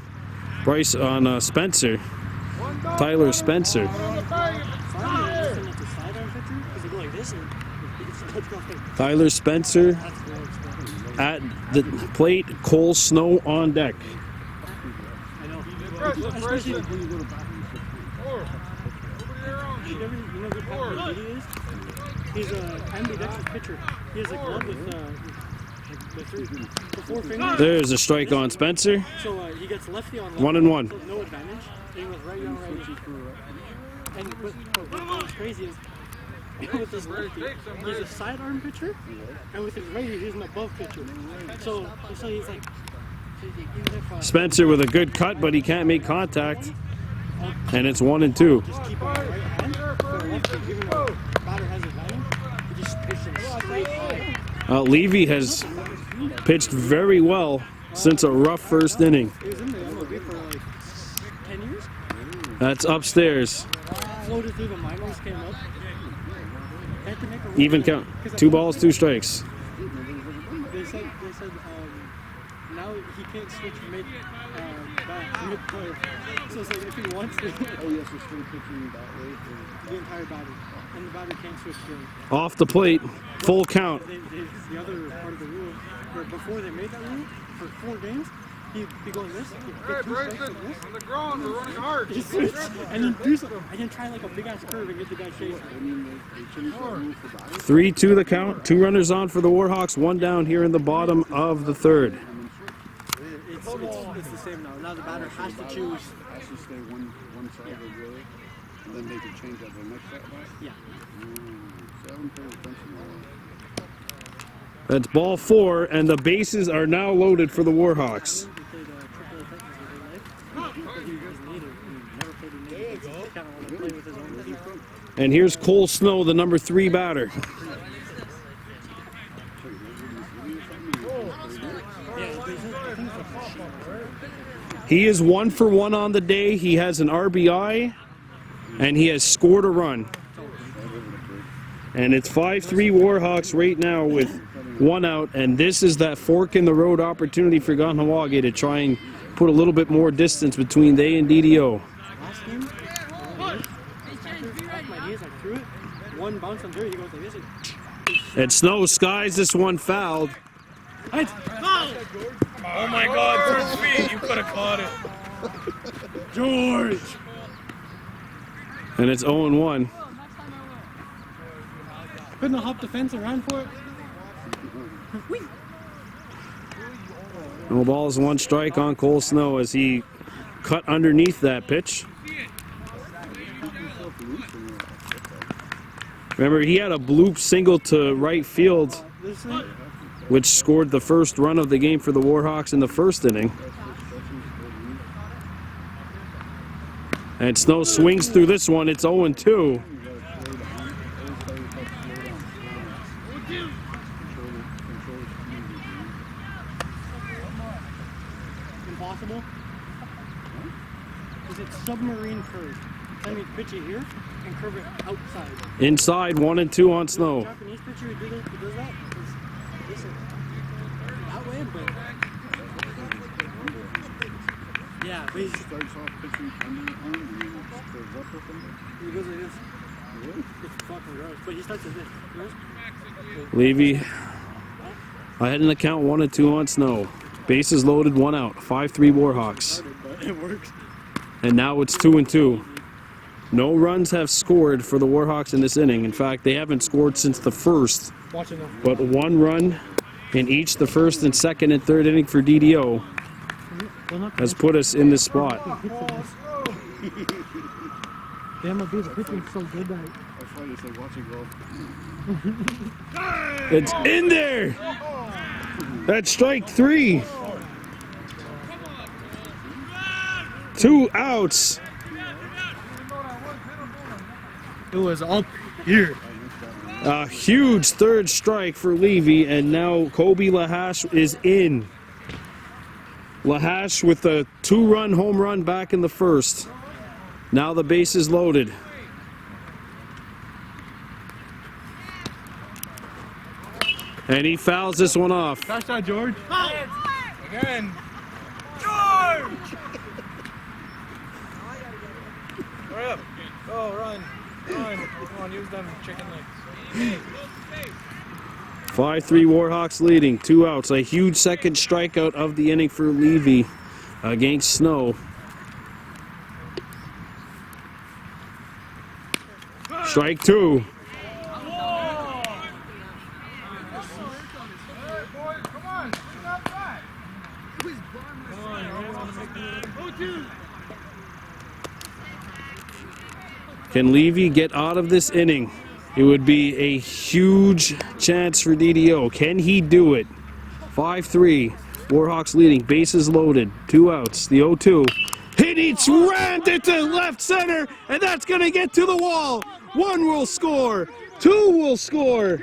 on Spencer. Tyler Spencer. Tyler Spencer at the plate, Cole Snow on deck. Especially when you go to bathroom. You know what part of DDO is? He's an ambidextrous pitcher. He has a glove with the 4 fingers. There's a strike on Spencer. So he gets lefty on lefty. 1-1. So no advantage. And he goes right on right. And what's crazy is with his lefty, he's a sidearm pitcher, and with his righty, he's an above pitcher. So he's like. Spencer with a good cut, but he can't make contact. And it's 1-2. Just keep on the right hand. For a lefty, even though the batter has advantage, he just pitches it straight high. Levy has pitched very well since a rough first inning. He was in the MLB for like 10 years. That's upstairs. Floated through the minors, came up. Had to make a Even count. 2 balls, 2 strikes. They said now he can't switch mid play. So it's like if he wants to. Oh, yes, we're still pitching that way for The entire batter, and the batter can't switch to. Off the plate, full count. The other part of the rule, where before they made that rule, for 4 games, he'd be going this. He'd Hey, get 2 strikes Bryson, like this. on the ground, we're running hard. He switch, and then do something, and then try like a big ass curve and get the guy chasing. 3-2 the count. 2 runners on for the Warhawks. 1 down here in the bottom of the 3rd. It's the same now. Now the batter has to choose. has to stay one side of the way, and then they can change at the next at bat. Yeah. So I haven't paid attention to That's ball 4, and the bases are now loaded for the Warhawks. And here's Cole Snow, the number 3 batter. He is 1 for 1 on the day. He has an RBI, and he has scored a run. And it's 5-3 Warhawks right now with 1 out. And this is that fork in the road opportunity for Kahnawake to try and put a little bit more distance between they and DDO. Last game, my knees, I threw it. One bounce on there, he goes like this. And Snow skies this one fouled. Oh my God, first feet, you could have caught it. George! And it's 0-1. Couldn't have hopped the fence and ran for it. No ball is 1 strike on Cole Snow as he cut underneath that pitch. Remember, he had a bloop single to right field, which scored the first run of the game for the Warhawks in the first inning. And Snow swings through this one. It's 0-2. Impossible? Is it submarine curve? Tell me pitch it here and curve it outside. Inside, 1-2 on Snow. Japanese pitcher who does that is that way, but yeah, but he Starts off pitching under the arm and then it curves up or something. goes like this. It's fucking gross, but he starts with this. Levy ahead in the count, 1-2 on Snow. Bases loaded, 1 out. 5-3 Warhawks. It works. And now it's 2-2. No runs have scored for the Warhawks in this inning. In fact, they haven't scored since the first. Watch it now. But 1 run in each the first and second and third inning for DDO has put us in this spot. Damn, my dude's pitching so good that That's why they say watch it go. It's in there! That's strike 3. 2 outs. it was up here. A huge third strike for Levy, and now Kobe Lahash is in. Lahash with a 2-run home run back in the first. Now the base is loaded. And he fouls this one off. Catch that, George. Again. George! Hurry up. Go, run. Run. Come on, use them chicken legs. 5-3 Warhawks leading, 2 outs. A huge second strikeout of the inning for Levy against Snow. Strike 2. Can Levy get out of this inning? It would be a huge chance for DDO. Can he do it? 5-3. Warhawks leading. Bases loaded. 2 outs. The 0-2. Hit each rammed into left center, and that's going to get to the wall. 1 will score. 2 will score.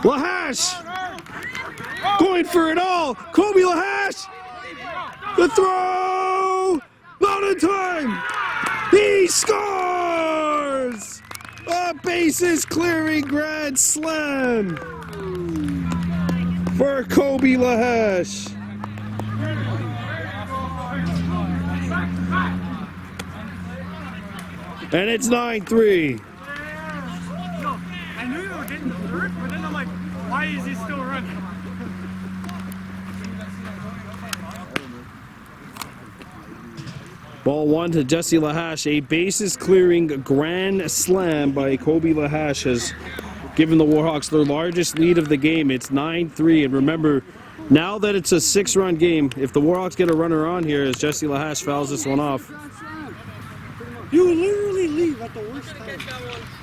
Lahash going for it all. Kobe Lahash. The throw. Loaded time. He scores! A bases clearing grand slam for Kobe Lahash. And it's 9-3. I knew you were getting the third, but then I'm like, why is he still running? Ball 1 to Jesse Lahash. A bases clearing grand slam by Kobe Lahash has given the Warhawks their largest lead of the game. It's 9-3. And remember, now that it's a 6-run game, if the Warhawks get a runner on here as Jesse Lahash fouls this one off, You literally leave at the worst time.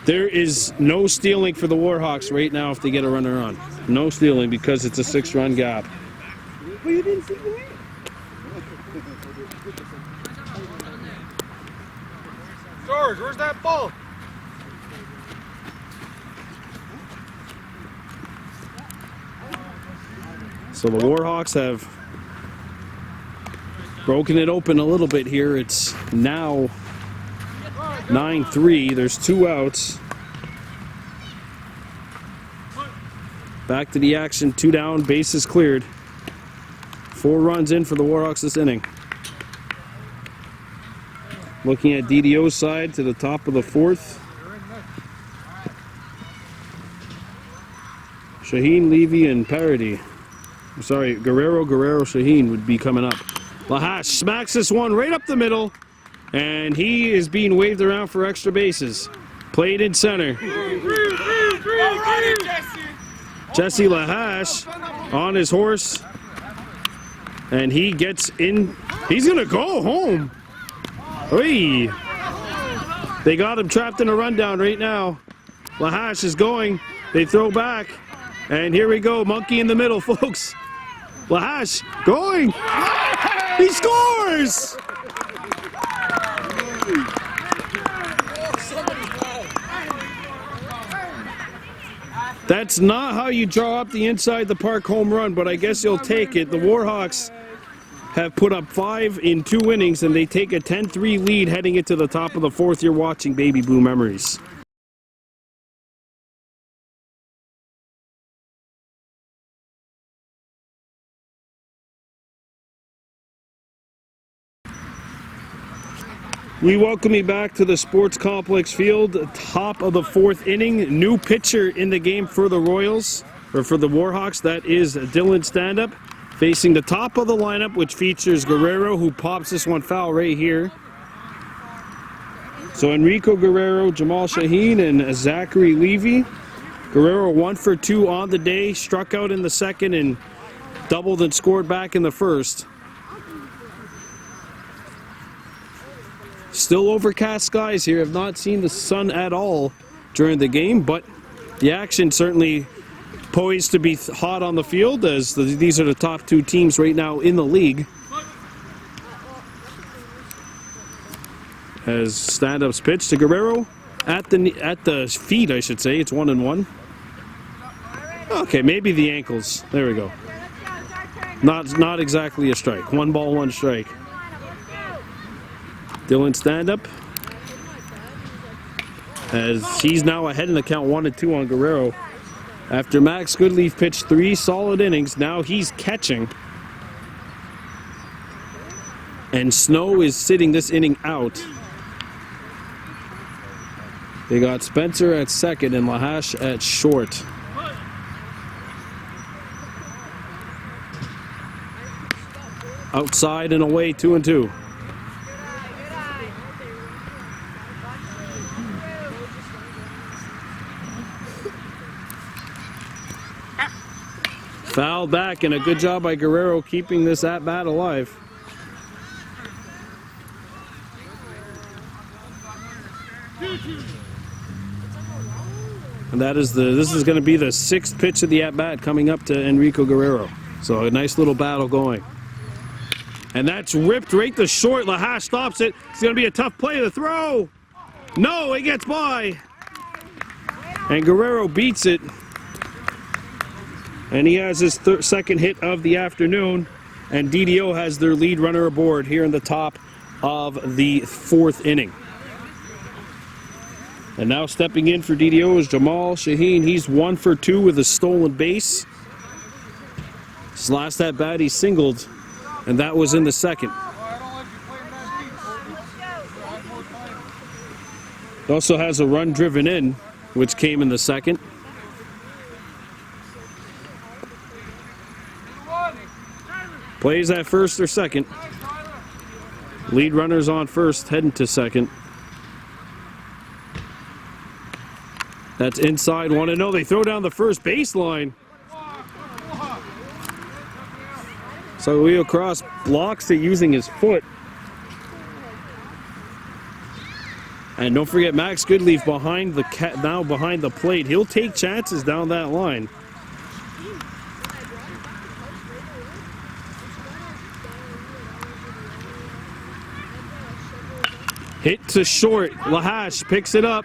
there is no stealing for the Warhawks right now if they get a runner on. No stealing because it's a 6-run gap. But you didn't see the way. George, where's that ball? So the Warhawks have broken it open a little bit here. It's now 9-3. There's 2 outs. Back to the action, 2 down, bases cleared. 4 runs in for the Warhawks this inning. Looking at DDO's side to the top of the 4th. Shaheen, Levy, and Parody. Sorry, Guerrero, Shaheen would be coming up. Lahash smacks this one right up the middle, and he is being waved around for extra bases. Played in center. Jesse Lahash on his horse, and he gets in. He's gonna go home. Oy. They got him trapped in a rundown right now. Lahash is going. They throw back, and here we go. Monkey in the middle, folks. Lahash going. He scores! That's not how you draw up the inside the park home run, but I guess you'll take it. The Warhawks have put up 5 in 2 innings, and they take a 10-3 lead heading into the top of the 4th. You're watching Baby Blue Memories. We welcome you back to the Sports Complex field, top of the 4th inning. New pitcher in the game for the Royals, or for the Warhawks, that is Dylan Standup, facing the top of the lineup, which features Guerrero, who pops this one foul right here. So Enrico Guerrero, Jamal Shaheen, and Zachary Levy. Guerrero 1 for 2 on the day, struck out in the second and doubled and scored back in the first. Still overcast skies here. Have not seen the sun at all during the game, but the action certainly poised to be hot on the field, as these are the top 2 teams right now in the league. As Stand-Up's pitch to Guerrero at the feet, I should say. It's 1-1. Okay, maybe the ankles. There we go. Not exactly a strike. 1 ball, 1 strike. Dylan Standup, as he's now ahead in the count 1-2 on Guerrero. After Max Goodleaf pitched 3 solid innings, now he's catching. And Snow is sitting this inning out. They got Spencer at second and Lahash at short. Outside and away, 2-2. Fouled back, and a good job by Guerrero keeping this at-bat alive. And this is going to be the 6th pitch of the at-bat coming up to Enrico Guerrero. So a nice little battle going. And that's ripped right to short. Lahash stops it. It's going to be a tough play to throw. No, it gets by. And Guerrero beats it. And he has his second hit of the afternoon. And DDO has their lead runner aboard here in the top of the 4th inning. And now stepping in for DDO is Jamal Shaheen. He's 1 for 2 with a stolen base. His last at bat he singled, and that was in the second. He also has a run driven in, which came in the second. Plays at first or second. Lead runners on first, heading to second. That's inside 1-0. They throw down the first baseline. So Leo Cross blocks it using his foot. And don't forget Max Goodleaf behind the plate. He'll take chances down that line. Hit to short. Lahash picks it up.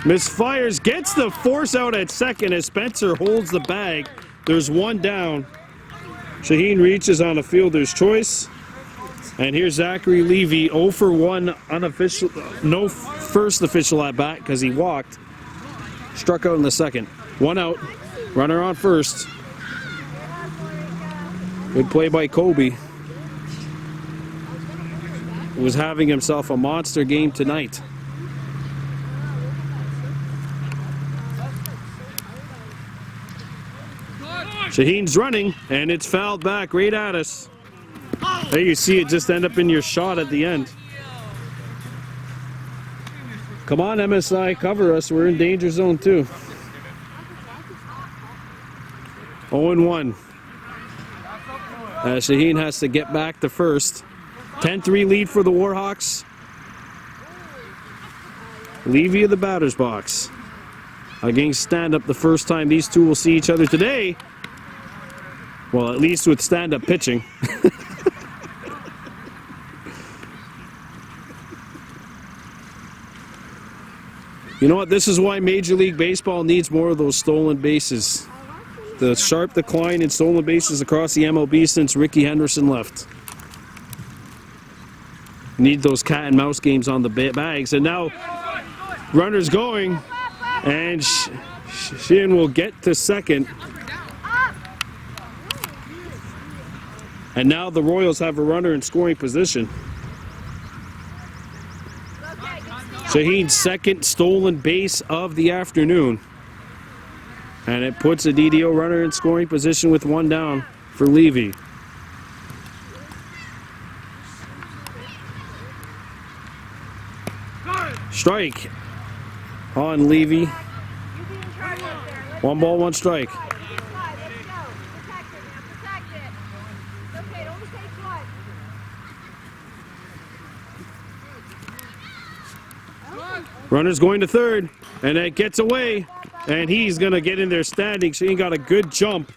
Misfires, gets the force out at second as Spencer holds the bag. There's one down. Shaheen reaches on a fielder's choice. And here's Zachary Levy, 0 for 1 unofficial, no first official at bat because he walked. Struck out in the second. 1 out. Runner on first. Good play by Kobe. He was having himself a monster game tonight. Shaheen's running, and it's fouled back right at us. There you see it just end up in your shot at the end. Come on, MSI, cover us. We're in danger zone too. 0-1. Shaheen has to get back to first. 10-3 lead for the Warhawks. Levy of the batter's box against stand-up, the first time these two will see each other today. Well, at least with stand-up pitching. You know what? This is why Major League Baseball needs more of those stolen bases. The sharp decline in stolen bases across the MLB since Ricky Henderson left. Need those cat and mouse games on the bags. And now, runners going, and Sheehan will get to second. And now the Royals have a runner in scoring position. Shaheen's second stolen base of the afternoon. And it puts a DDO runner in scoring position with one down for Levy. Strike on Levy. 1 ball, 1 strike. Runner's going to third, and it gets away, and he's going to get in there standing. Shane got a good jump.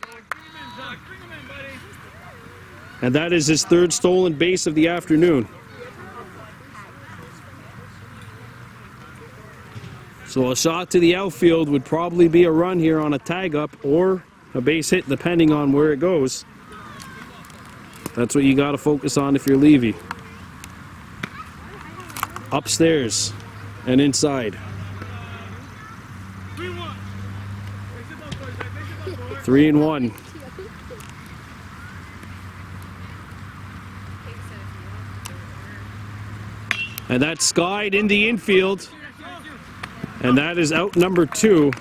And that is his third stolen base of the afternoon. So a shot to the outfield would probably be a run here on a tag up or a base hit, depending on where it goes. That's what you got to focus on if you're Levy. Upstairs and inside. 3-1. And that's skied in the infield. And that is out number 2.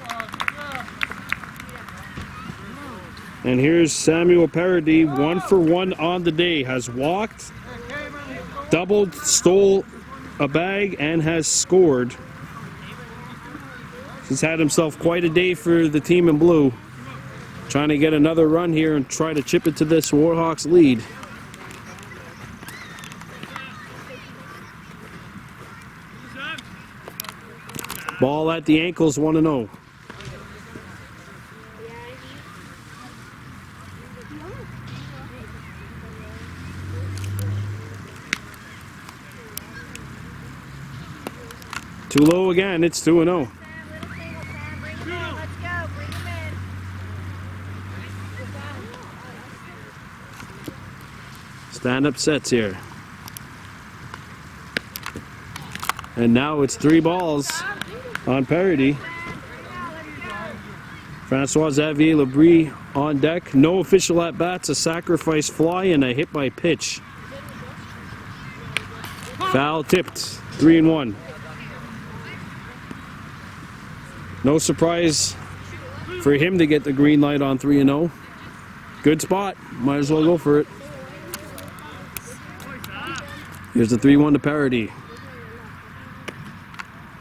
And here's Samuel Paradis, 1 for 1 on the day. Has walked, doubled, stole a bag, and has scored. He's had himself quite a day for the team in blue. Trying to get another run here and try to chip it to this Warhawks lead. Ball at the ankles, 1-0. Too low again, it's 2-0. Stand-up sets here. And now it's 3 balls on Paradis. Francois Xavier Labrie on deck. No official at-bats, a sacrifice fly, and a hit by pitch. Foul tipped, 3-1. No surprise for him to get the green light on 3-0. Good spot, might as well go for it. Here's the 3-1 to Paradis.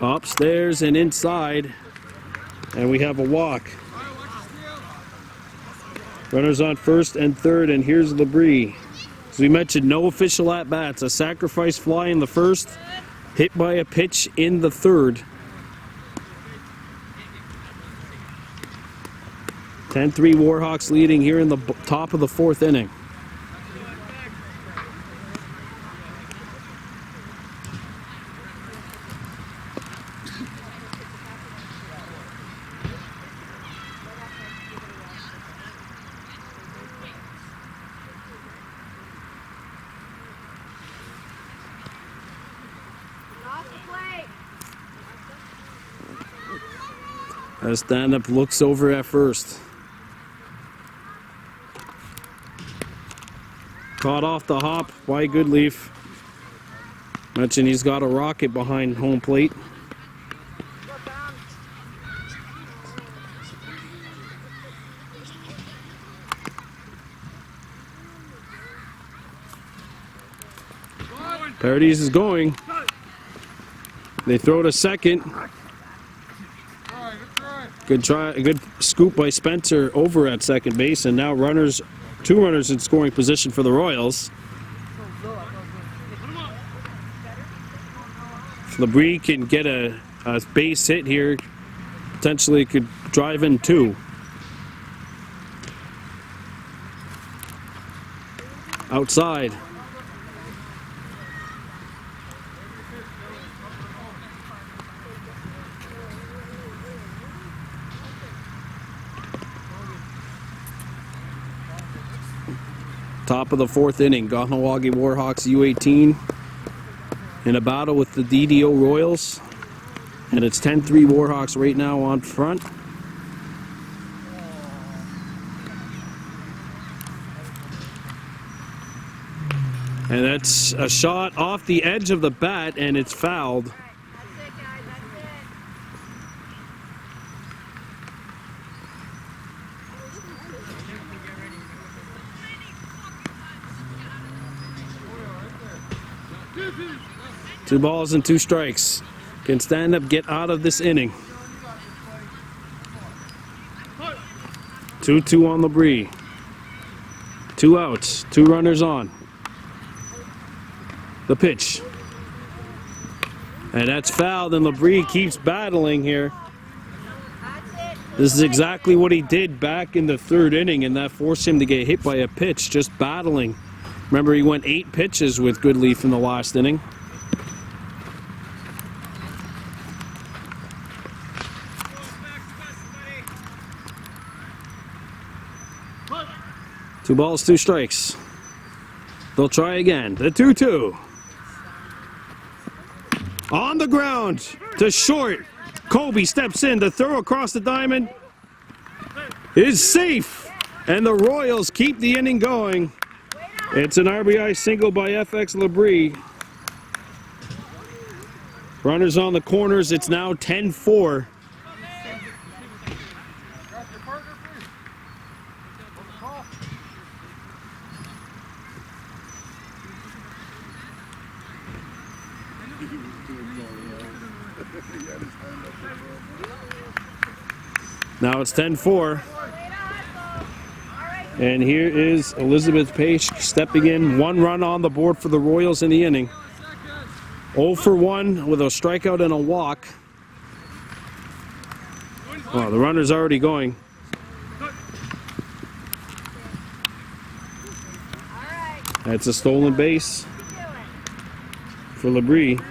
Upstairs and inside, and we have a walk. Runners on first and third, and here's Labrie. As we mentioned, no official at-bats. A sacrifice fly in the first, hit by a pitch in the third. 10-3 Warhawks leading here in the top of the 4th inning. As stand-up looks over at first. Caught off the hop by Goodleaf. Mentioned he's got a rocket behind home plate. Paradis is going. They throw to second. Good try, good scoop by Spencer over at second base, and now two runners in scoring position for the Royals. If Labrie can get a base hit here, potentially could drive in two. Outside. Top of the fourth inning, Kahnawake Warhawks U18 in a battle with the DDO Royals. And it's 10-3 Warhawks right now on front. And that's a shot off the edge of the bat, and it's fouled. That's it, guys. That's it. Two balls and two strikes. Can stand up, get out of this inning. 2-2 on Labrie. 2 outs, 2 runners on. The pitch. And that's fouled, and Labrie keeps battling here. That's it. This is exactly what he did back in the third inning, and that forced him to get hit by a pitch, just battling. Remember, he went 8 pitches with Goodleaf in the last inning. Two balls, 2 strikes. They'll try again. The 2-2. On the ground to short. Kobe steps in to throw across the diamond. Is safe. And the Royals keep the inning going. It's an RBI single by FX Labrie. Runners on the corners. It's now 10-4. Now it's 10-4. And here is Elizabeth Page stepping in. 1 run on the board for the Royals in the inning. 0 for 1 with a strikeout and a walk. Oh, the runner's already going. That's a stolen base for Labrie.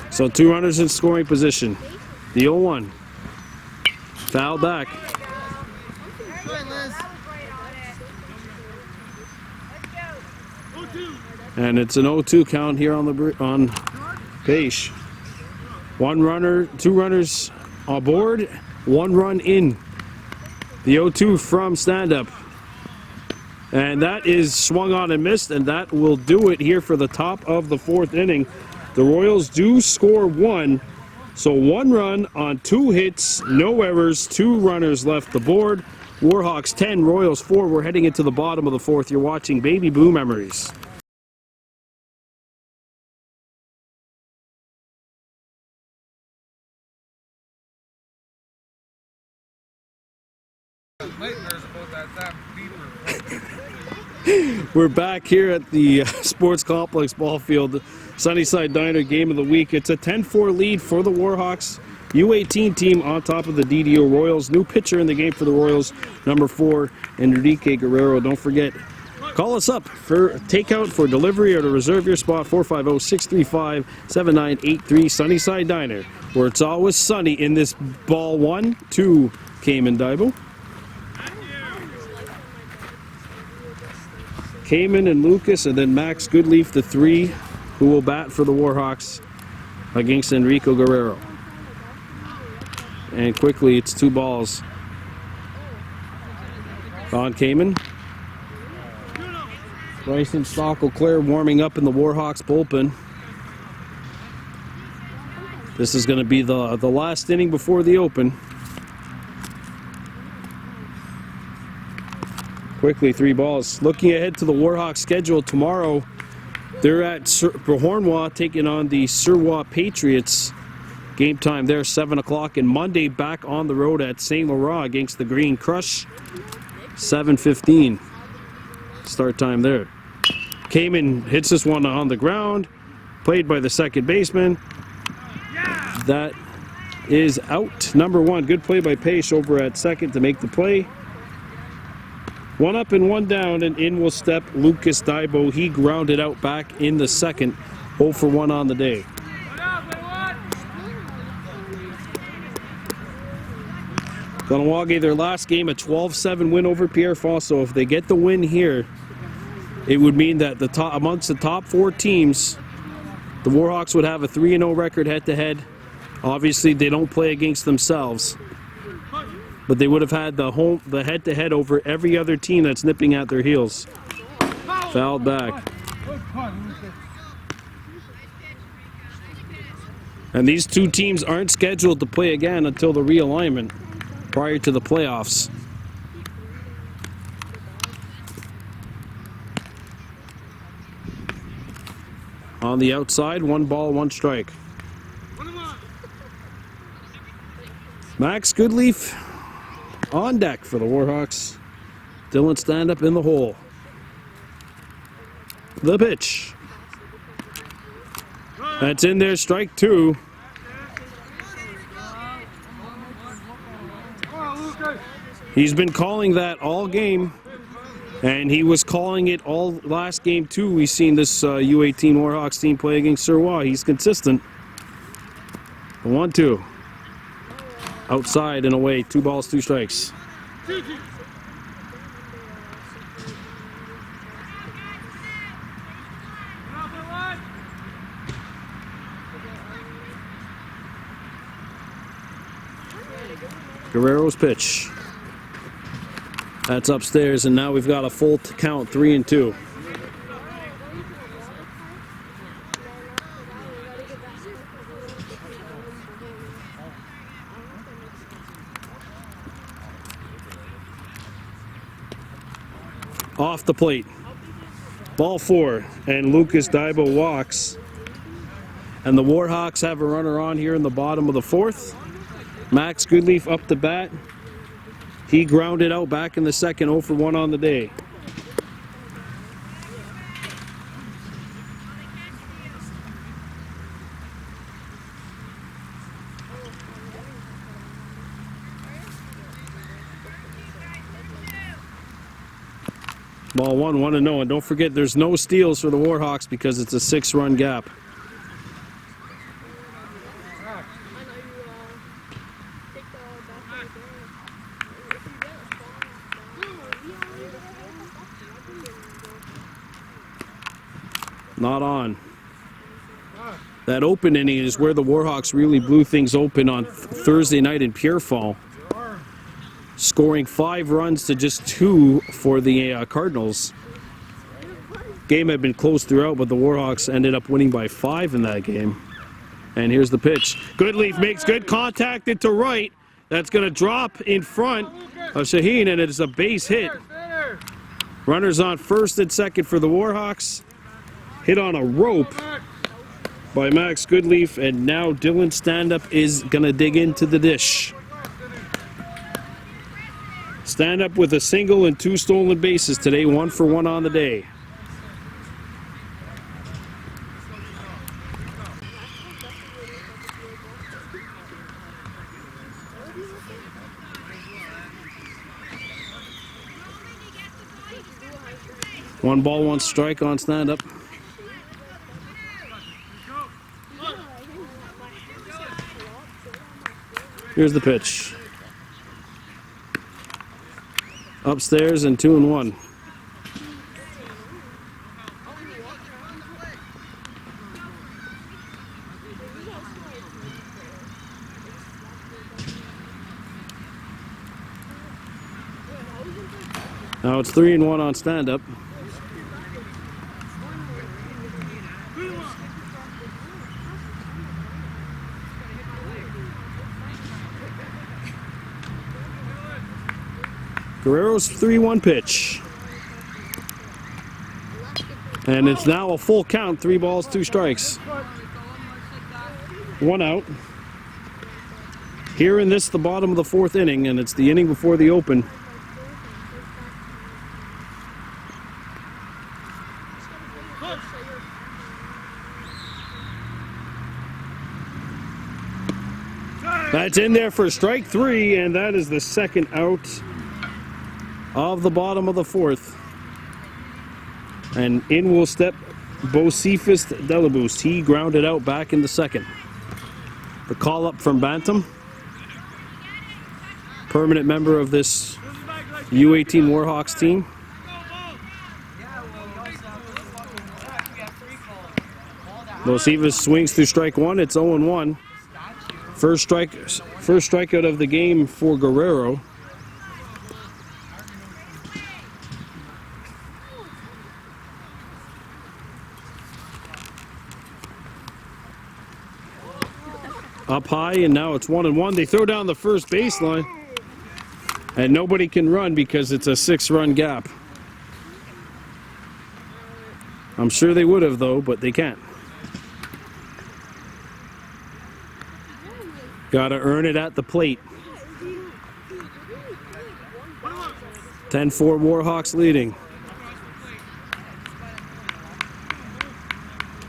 So 2 runners in scoring position. The 0-1. Foul back. And it's an 0-2 count here on Page. 1 runner, 2 runners aboard, 1 run in. The 0-2 from stand-up. And that is swung on and missed, and that will do it here for the top of the 4th inning. The Royals do score 1. So 1 run on 2 hits, no errors, 2 runners left the board. Warhawks 10, Royals 4. We're heading into the bottom of the 4th. You're watching Baby Blue Memories. We're back here at the Sports Complex ball field. Sunnyside Diner game of the week. It's a 10-4 lead for the Warhawks. U18 team on top of the DDO Royals. New pitcher in the game for the Royals, number 4, Enrique Guerrero. Don't forget, call us up for takeout, for delivery, or to reserve your spot, 450-635-7983. Sunnyside Diner, where it's always sunny in this ball 1 to Cayman Daibo. Cayman and Lucas, and then Max Goodleaf, the 3 who will bat for the Warhawks against Enrico Guerrero. And quickly, it's 2 balls on Cayman. Bryson Stockel-Claire warming up in the Warhawks bullpen. This is going to be the last inning before the open. Quickly, 3 balls. Looking ahead to the Warhawks schedule tomorrow, they're at Warhawks taking on the Surwa Patriots. Game time there, 7 o'clock. And Monday back on the road at St. Laurent against the Green Crush, 7:15. Start time there. Kamen hits this one on the ground. Played by the second baseman. That is out. Number 1. Good play by Pace over at second to make the play. 1 up and 1 down, and in will step Lucas Daibo. He grounded out back in the second. 0 for 1 on the day. Kahnawake, their last game, a 12-7 win over Pierre Falls. So if they get the win here, it would mean that amongst the top 4 teams, the Warhawks would have a 3-0 record head-to-head. Obviously, they don't play against themselves, but they would have had the head-to-head over every other team that's nipping at their heels. Fouled back. And these 2 teams aren't scheduled to play again until the realignment prior to the playoffs. On the outside, 1 ball, 1 strike. Max Goodleaf on deck for the Warhawks. Dylan Stand-Up in the hole. The pitch. That's in there, strike 2. He's been calling that all game, and he was calling it all last game too. We've seen this U18 Warhawks team play against Surwa. He's consistent. 1-2. Outside and away, 2 balls, 2 strikes. Guerrero's pitch. That's upstairs, and now we've got a full count, 3-2. Off the plate. Ball 4, and Lucas Daibo walks. And the Warhawks have a runner on here in the bottom of the 4th. Max Goodleaf up to bat. He grounded out back in the second, 0 for 1 on the day. Ball 1, 1-0, and don't forget there's no steals for the Warhawks because it's a 6-run gap. Not on. That open inning is where the Warhawks really blew things open on Thursday night in Pierre Fall, scoring 5 runs to just 2 for the Cardinals. Game had been close throughout, but the Warhawks ended up winning by 5 in that game. And here's the pitch. Goodleaf makes good contact into right. That's going to drop in front of Shaheen, and it is a base hit. Runners on first and second for the Warhawks. Hit on a rope by Max Goodleaf, and now Dylan Stand-Up is going to dig into the dish. Stand-Up with a single and 2 stolen bases today, 1 for 1 on the day. One ball, 1 strike on Stand-Up. Here's the pitch. Upstairs and 2-1. Now it's 3-1 on Stand-Up. Guerrero's 3-1 pitch. And it's now a full count, 3 balls, 2 strikes. 1 out. Here in this, the bottom of the 4th inning, and it's the inning before the open. That's in there for strike 3, and that is the 2nd out of the bottom of the 4th. And in will step Bocephus Delaboost. He grounded out back in the 2nd. The call up from Bantam. Permanent member of this U18 Warhawks team. Bocephus swings through strike 1. It's 0-1. First strikeout of the game for Guerrero. Up high, and now it's 1-1. They throw down the first baseline, and nobody can run because it's a 6-run gap. I'm sure they would have, though, but they can't. Gotta earn it at the plate. 10-4 Warhawks leading.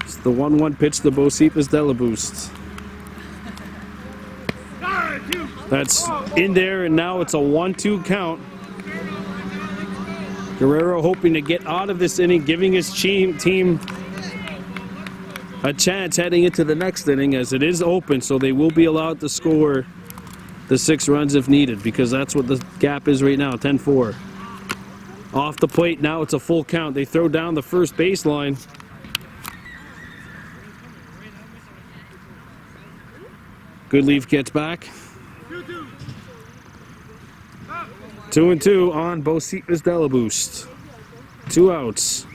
It's the 1-1 pitch to Bocephus Delaboost. That's in there, and now it's a 1-2 count. Guerrero hoping to get out of this inning, giving his team a chance heading into the next inning, as it is open, so they will be allowed to score the 6 runs if needed, because that's what the gap is right now, 10-4. Off the plate, now it's a full count. They throw down the first baseline. Goodleaf gets back. 2-2 on Bocephus Delaboost. 2 outs.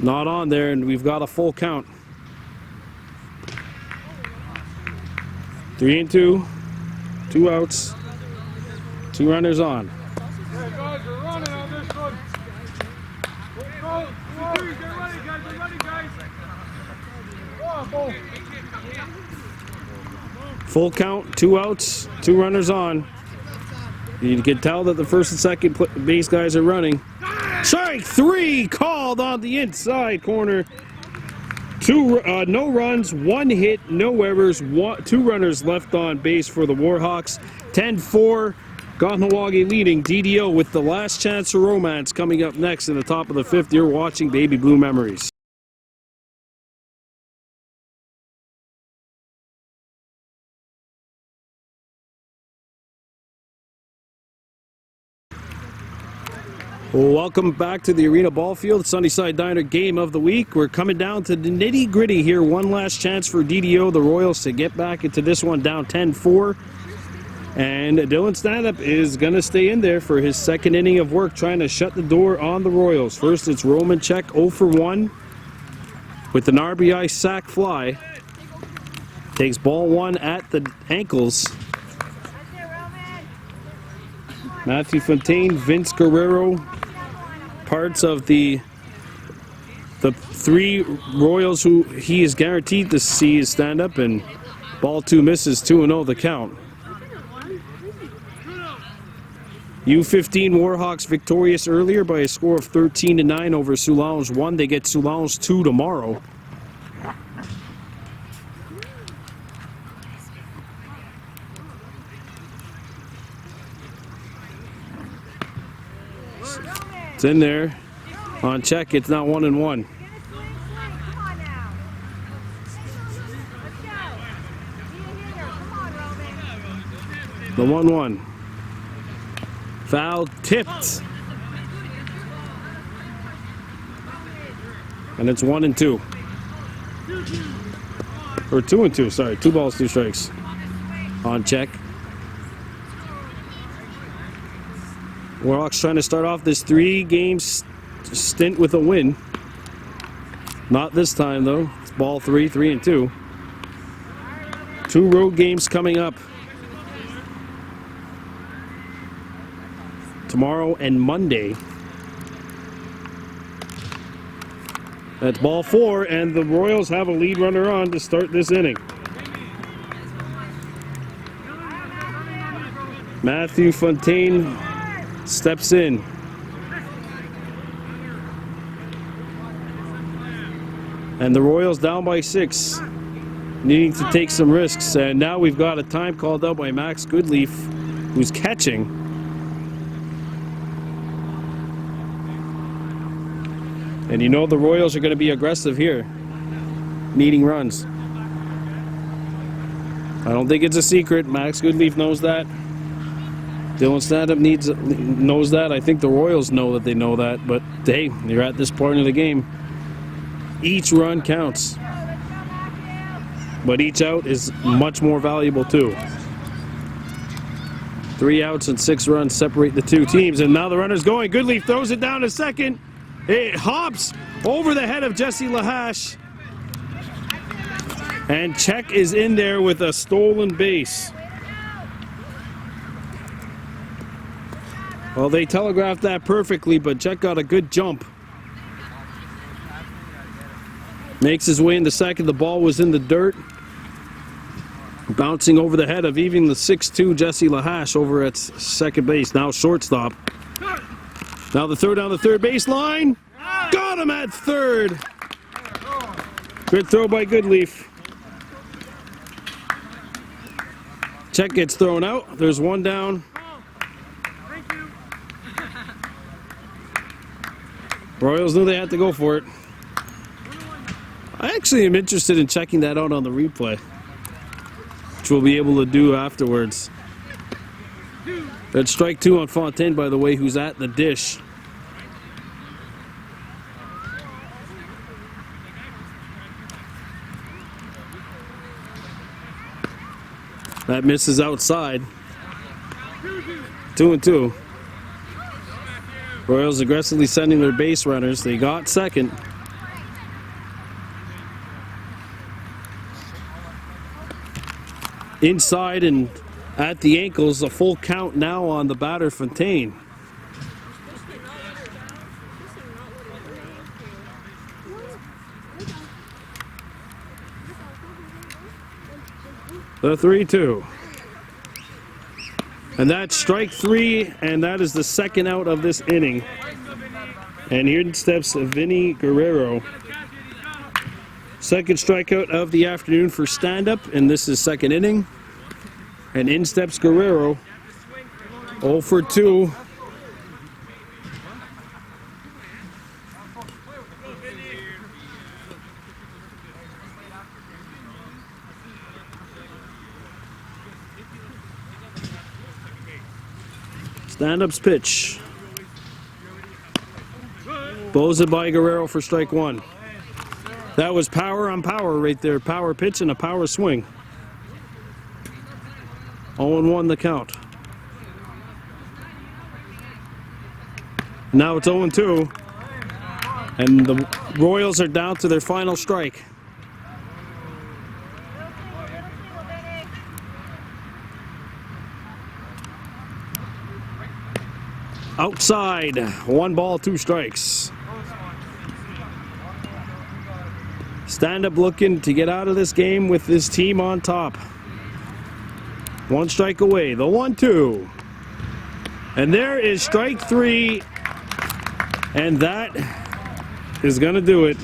Not on there, and we've got a full count. 3-2, 2 outs, 2 runners on. Hey guys, we're running on this one. Go, get ready guys, we're ready guys. Go. Full count, 2 outs, 2 runners on. You can tell that the first and second base guys are running. Strike 3 called on the inside corner. 2 no runs, 1 hit, no errors, 2 runners left on base for the Warhawks. 10-4, Kahnawake leading. DDO with the last chance for romance coming up next in the top of the 5th. You're watching Baby Blue Memories. Welcome back to the Arena Ball Field, Sunnyside Diner game of the week. We're coming down to the nitty gritty here. One last chance for DDO, the Royals, to get back into this one down 10-4. And Dylan Stanhope is going to stay in there for his 2nd inning of work, trying to shut the door on the Royals. First, it's Roman Check 0 for 1 with an RBI sac fly. Takes ball 1 at the ankles. Matthew Fontaine, Vince Guerrero, parts of the 3 Royals who he is guaranteed to see is stand up, and ball 2 misses, 2-0 the count. U15 Warhawks victorious earlier by a score of 13-9 over Soulange 1. They get Soulange 2 tomorrow. It's in there. On check, it's not 1-1. The 1-1. Foul tipped. And it's 1-2. Or 2-2, sorry. 2 balls, 2 strikes. On check. Warhawks trying to start off this 3-game stint with a win. Not this time, though. It's ball 3, 3-2. 2 road games coming up tomorrow and Monday. That's ball 4, and the Royals have a lead runner on to start this inning. Matthew Fontaine steps in. And the Royals down by 6, needing to take some risks. And now we've got a time called out by Max Goodleaf, who's catching. And you know the Royals are going to be aggressive here, needing runs. I don't think it's a secret. Max Goodleaf knows that. Dylan Stand-Up knows that. I think the Royals know that they know that. But hey, you're at this point of the game. Each run counts. But each out is much more valuable too. 3 outs and 6 runs separate the 2 teams. And now the runner's going. Goodleaf throws it down to second. It hops over the head of Jesse Lahash. And Check is in there with a stolen base. Well, they telegraphed that perfectly, but Check got a good jump. Makes his way into second. The ball was in the dirt. Bouncing over the head of even the 6'2" Jesse Lahash over at second base. Now shortstop. Now the throw down the third baseline. Got him at third. Good throw by Goodleaf. Check gets thrown out. There's one down. Royals knew they had to go for it. I actually am interested in checking that out on the replay, which we'll be able to do afterwards. That's strike 2 on Fontaine, by the way, who's at the dish. That misses outside. 2-2. Royals aggressively sending their base runners. They got second. Inside and at the ankles, a full count now on the batter Fontaine. The 3-2. And that's strike 3, and that is the second out of this inning. And here steps Vinny Guerrero. Second strikeout of the afternoon for Stand-Up, and this is second inning. And in steps Guerrero. 0 for 2. Stand-Up's pitch. Blows it by Guerrero for strike 1. That was power on power right there. Power pitch and a power swing. 0-1 the count. Now it's 0-2. And the Royals are down to their final strike. Outside, 1 ball, 2 strikes. Stand-Up looking to get out of this game with this team on top. 1 strike away, the 1-2. And there is strike 3. And that is going to do it.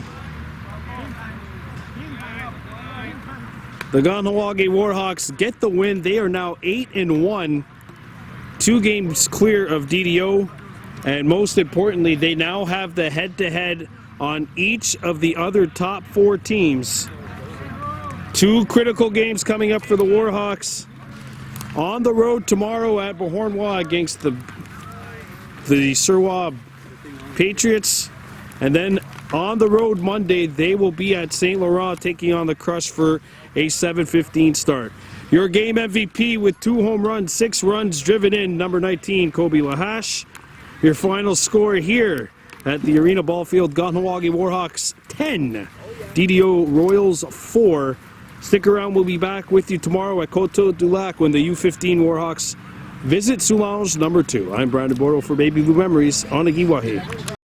The Kahnawake Warhawks get the win. They are now 8-1. 2 games clear of DDO, and most importantly, they now have the head-to-head on each of the other top 4 teams. 2 critical games coming up for the Warhawks. On the road tomorrow at Beauharnois against the Surwa Patriots, and then on the road Monday, they will be at St. Laurent taking on the Crush for a 7:15 start. Your game MVP with 2 home runs, 6 runs driven in, number 19, Kobe Lahash. Your final score here at the Arena Ball Field. Kahnawake Warhawks 10, DDO Royals 4. Stick around, we'll be back with you tomorrow at Coteau du Lac when the U15 Warhawks visit Soulange number 2. I'm Brandon Bordeaux for Baby Blue Memories on Kahnawake.